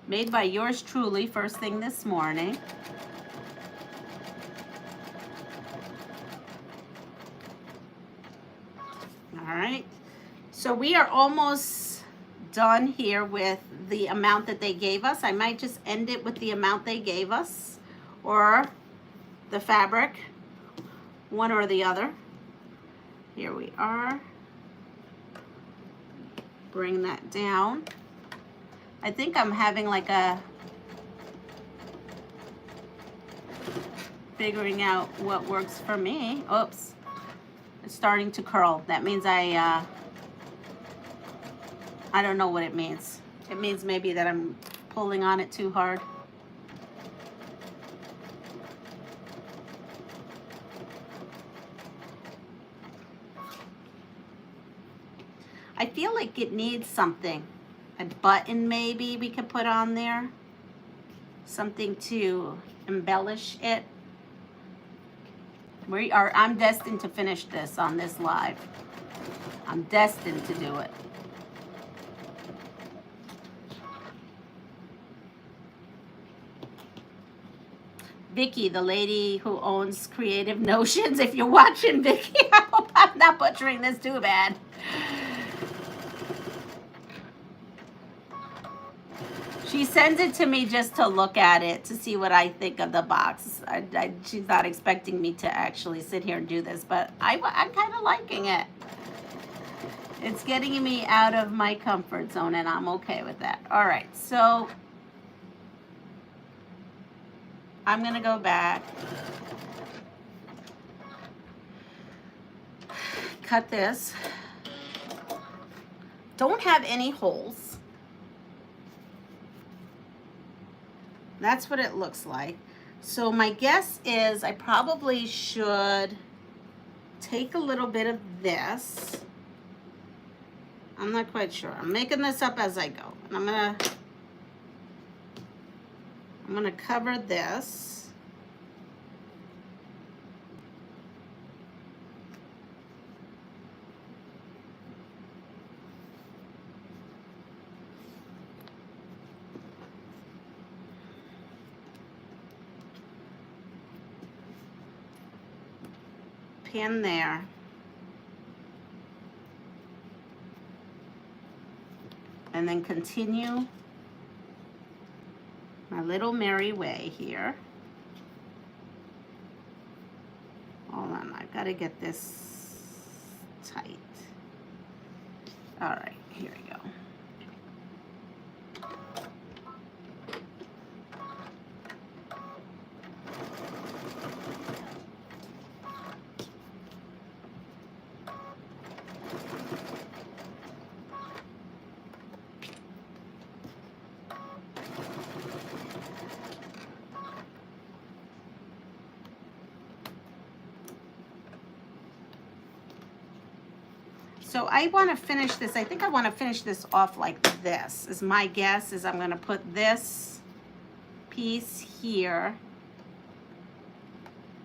Made by yours truly, first thing this morning. All right, so we are almost done here with the amount that they gave us. I might just end it with the amount they gave us, or the fabric, one or the other. Here we are. Bring that down. I think I'm having like a figuring out what works for me. Oops, it's starting to curl. That means I don't know what it means. It means maybe that I'm pulling on it too hard. I feel like it needs something. A button maybe we could put on there. Something to embellish it. I'm destined to finish this on this live. I'm destined to do it. Vicky, the lady who owns Creative Notions, if you're watching, Vicky, I hope I'm not butchering this too bad. She sends it to me just to look at it, to see what I think of the box. She's not expecting me to actually sit here and do this, but I'm kind of liking it. It's getting me out of my comfort zone, and I'm okay with that. All right, so I'm going to go back, cut this. Don't have any holes. That's what it looks like. So my guess is I probably should take a little bit of this. I'm not quite sure. I'm making this up as I go. And I'm gonna cover this. Pin there. And then continue my little merry way here. Hold on, I've got to get this tight. All right, here we go. So I want to finish this. I think I want to finish this off like this. Is my guess is I'm going to put this piece here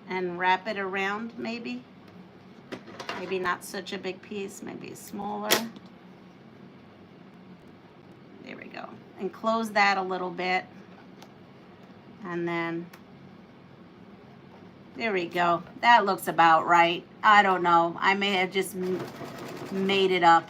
and wrap it around maybe. Maybe not such a big piece, maybe smaller. There we go. And close that a little bit. And then there we go. That looks about right. I don't know. I may have just made it up.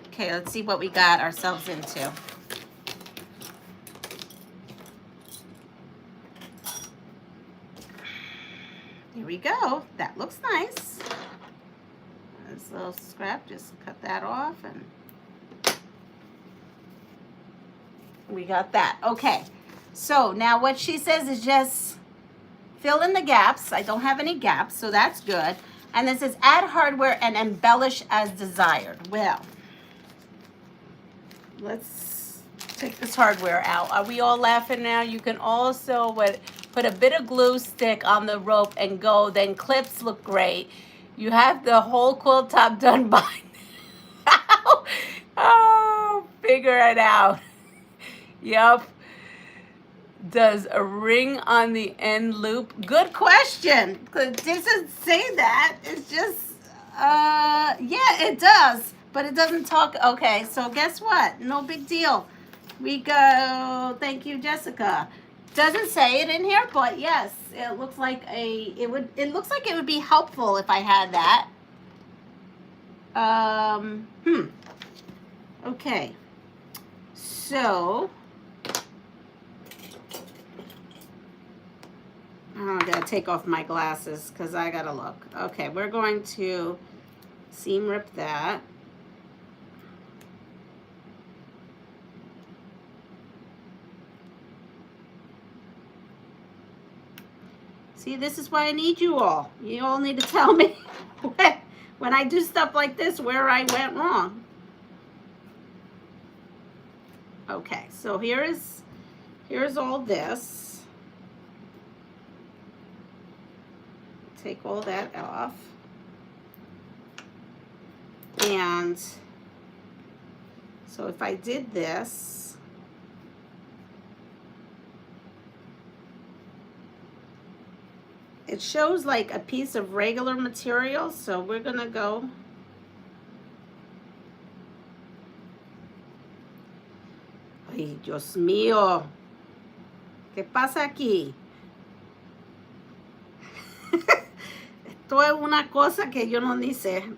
Okay, let's see what we got ourselves into. Here we go. That looks nice. This little scrap, just cut that off, and we got that. Okay, so now what she says is just fill in the gaps. I don't have any gaps, so that's good. And this says add hardware and embellish as desired. Well, let's take this hardware out. Are we all laughing now? You can also put a bit of glue stick on the rope and go. Then clips look great. You have the whole quilt top done by now. Oh, figure it out. Yep. Does a ring on the end loop? Good question. It doesn't say that. It's just, yeah, it does. But it doesn't talk. Okay, so guess what? No big deal. We go. Thank you, Jessica. Doesn't say it in here, but yes, it looks like it looks like it would be helpful if I had that. Okay. So, oh, I gotta take off my glasses because I gotta look. Okay, we're going to seam rip that. See, this is why I need you all. You all need to tell me when I do stuff like this where I went wrong. Okay, so here's all this. Take all that off. And so if I did this, it shows like a piece of regular material, so we're gonna go. Ay, Dios mío. ¿Qué pasa aquí? Esto es una cosa que yo no ni sé.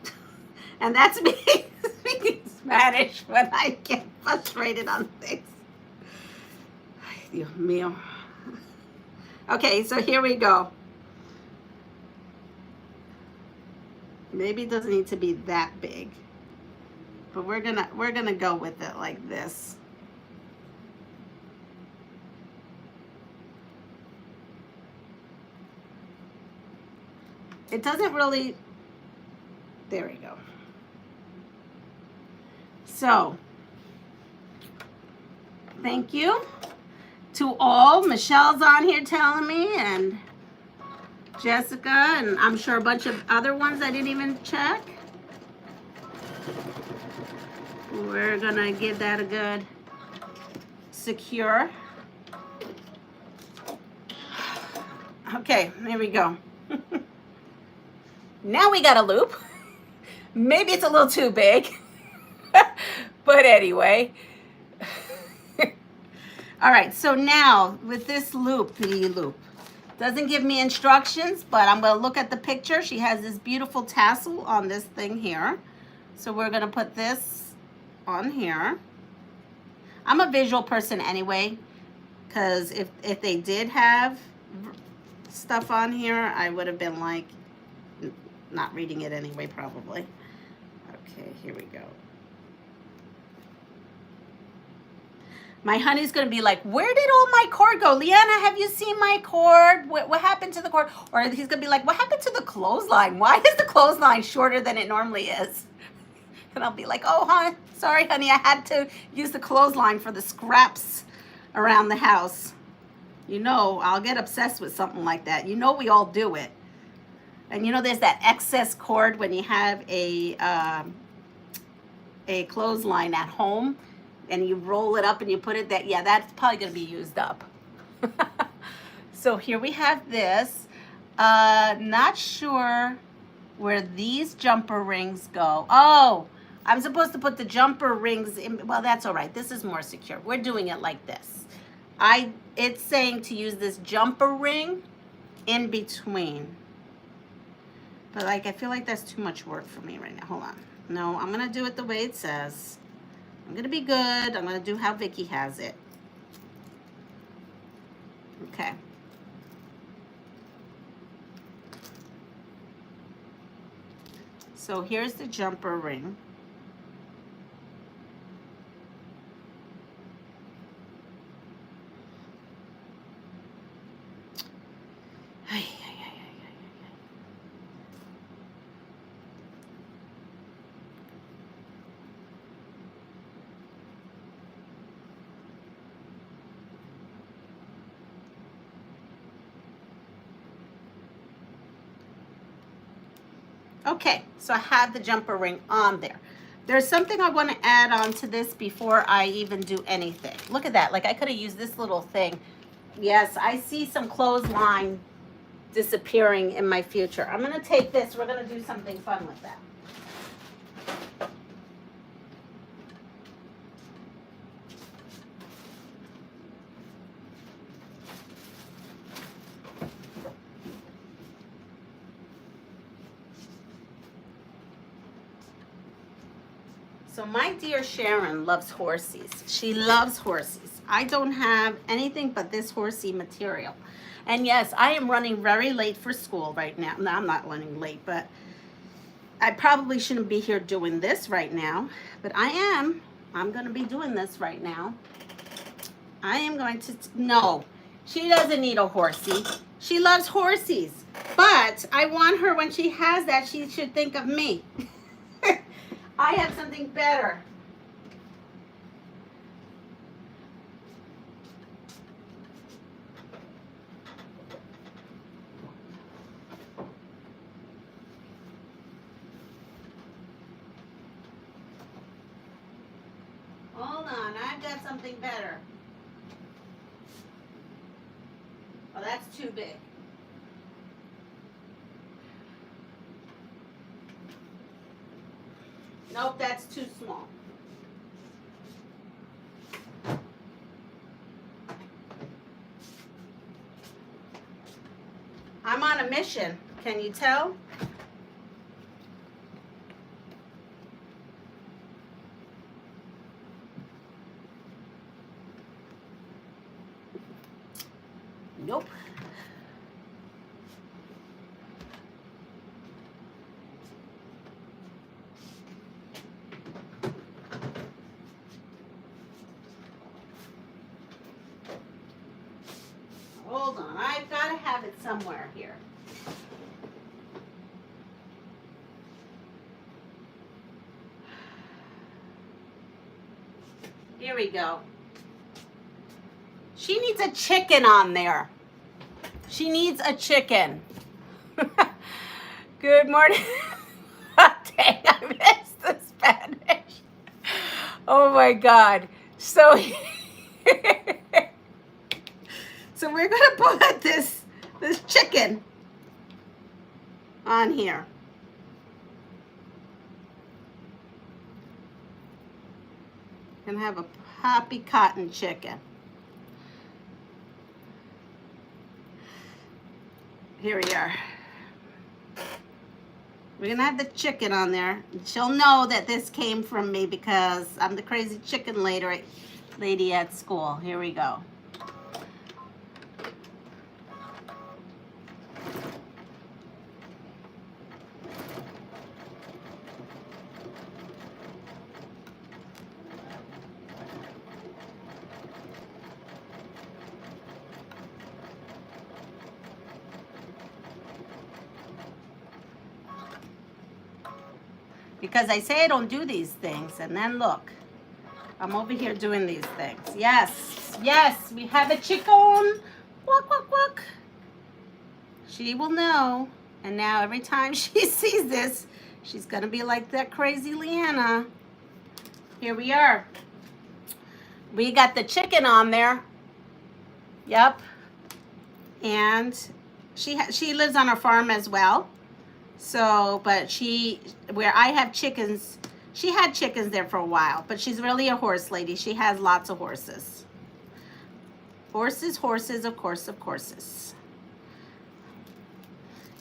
And that's me speaking Spanish when I get frustrated on things. Ay, Dios mío. Okay, so here we go. Maybe it doesn't need to be that big, but we're gonna go with it like this. It doesn't really, there we go. So, thank you to all. Michelle's on here telling me, and Jessica, and I'm sure a bunch of other ones I didn't even check. We're gonna give that a good secure. Okay, there we go. Now we got a loop. Maybe it's a little too big, but anyway. All right, so now with this loop, doesn't give me instructions, but I'm gonna look at the picture. She has this beautiful tassel on this thing here. So we're gonna put this on here. I'm a visual person anyway, because if they did have stuff on here, I would have been like, not reading it anyway, probably. Okay, here we go. My honey's gonna be like, where did all my cord go? Leanna, have you seen my cord? What happened to the cord? Or he's gonna be like, what happened to the clothesline? Why is the clothesline shorter than it normally is? And I'll be like, oh, hon, sorry, honey, I had to use the clothesline for the scraps around the house. You know, I'll get obsessed with something like that. You know, we all do it. And you know, there's that excess cord when you have a clothesline at home and you roll it up and you put it that, yeah, that's probably going to be used up. So here we have this. Not sure where these jumper rings go. Oh, I'm supposed to put the jumper rings in. Well, that's all right. This is more secure. We're doing it like this. It's saying to use this jumper ring in between. But like, I feel like that's too much work for me right now. Hold on. No, I'm going to do it the way it says. I'm going to be good. I'm going to do how Vicky has it. Okay. So here's the jumper ring. Okay, so I have the jumper ring on there. There's something I want to add on to this before I even do anything. Look at that. Like, I could have used this little thing. Yes, I see some clothesline disappearing in my future. I'm going to take this. We're going to do something fun with that. So my dear Sharon loves horsies. She loves horsies. I don't have anything but this horsey material. And yes, I am running very late for school right now. No, I'm not running late, but I probably shouldn't be here doing this right now. But I am. I'm going to be doing this right now. I am going to, no, she doesn't need a horsey. She loves horsies. But I want her, when she has that, she should think of me. I have something better. Hold on, I've got something better. Oh, that's too big. Nope, that's too small. I'm on a mission. Can you tell? Nope. Hold on, I've got to have it somewhere here. Here we go. She needs a chicken on there. She needs a chicken. Good morning. Dang, I missed the Spanish. Oh my God. So, so we're gonna put this chicken on here. Gonna have a poppy cotton chicken. Here we are. We're gonna have the chicken on there. She'll know that this came from me because I'm the crazy chicken lady at school. Here we go. Because I say I don't do these things, and then look, I'm over here doing these things. Yes, yes, we have a chicken. Walk, walk, walk. She will know. And now every time she sees this, she's gonna be like that crazy Leanna. Here we are. We got the chicken on there. Yep. And she lives on a farm as well. So, but where I have chickens, she had chickens there for a while, but she's really a horse lady. She has lots of horses. Horses, horses, of course, of courses.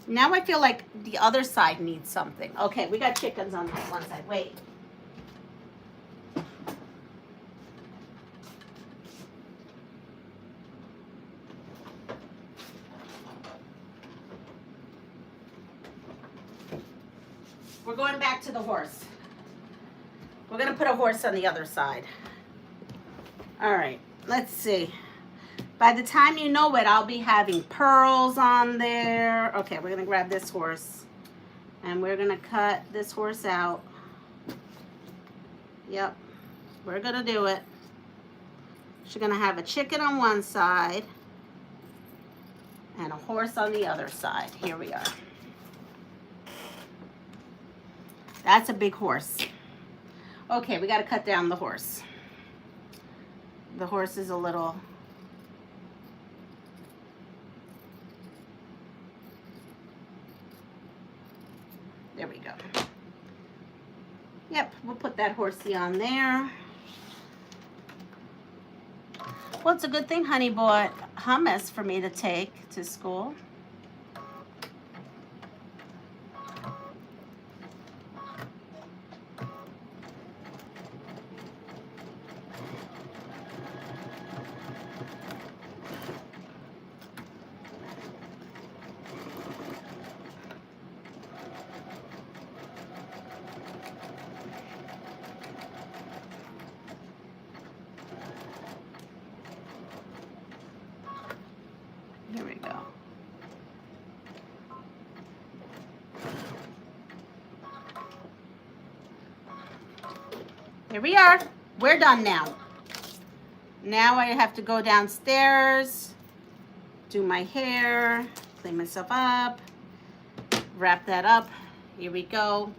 Now I feel like the other side needs something. Okay, we got chickens on this one side. Wait. We're going back to the horse. We're going to put a horse on the other side. All right, let's see. By the time you know it, I'll be having pearls on there. Okay, we're going to grab this horse. And we're going to cut this horse out. Yep, we're going to do it. She's going to have a chicken on one side and a horse on the other side. Here we are. That's a big horse. Okay, we got to cut down the horse. The horse is a little... There we go. Yep, we'll put that horsey on there. Well, it's a good thing Honey bought hummus for me to take to school. here we are. We're done now. Now I have to go downstairs, do my hair, clean myself up, wrap that up. Here we go.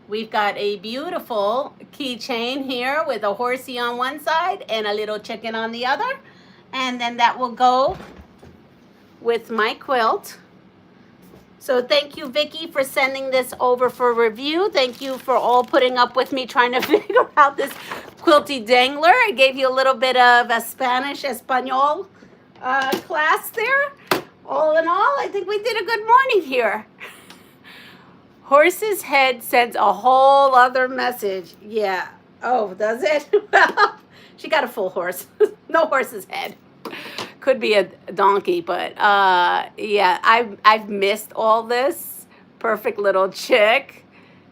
We've got a beautiful keychain here with a horsey on one side and a little chicken on the other. And then that will go with my quilt. So thank you, Vicki, for sending this over for review. Thank you for all putting up with me trying to figure out this Quilty dangler. I gave you a little bit of a Spanish Espanol class there. All in all, I think we did a good morning here. Horse's head sends a whole other message. Yeah. Oh, does it? Well, she got a full horse. No horse's head. Could be a donkey, but yeah, I've missed all this. Perfect little chick.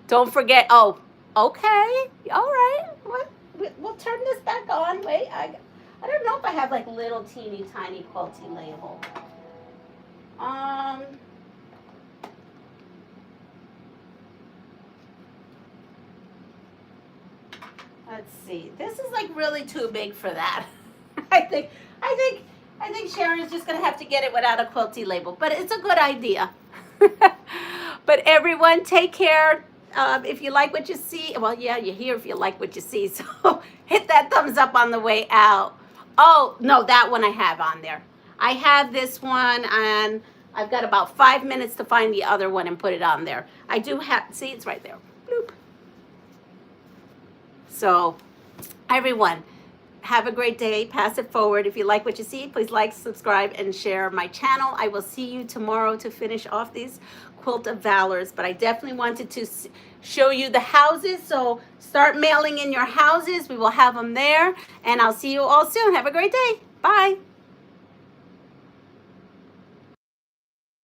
Don't forget. Oh, okay. All right. We'll turn this back on. Wait, I don't know if I have like little teeny tiny Quilty label. Let's see. This is like really too big for that. I think Sharon's just gonna have to get it without a Quilty label, but it's a good idea. But everyone, take care. If you like what you see, well, yeah, you're here if you like what you see. So hit that thumbs up on the way out. Oh no, that one I have on there. I have this one, and I've got about 5 minutes to find the other one and put it on there. I do have. See, it's right there. Bloop. So, everyone, have a great day. Pass it forward. If you like what you see, please like, subscribe, and share my channel. I will see you tomorrow to finish off these Quilt of Valors. But I definitely wanted to show you the houses. So start mailing in your houses. We will have them there. And I'll see you all soon. Have a great day. Bye.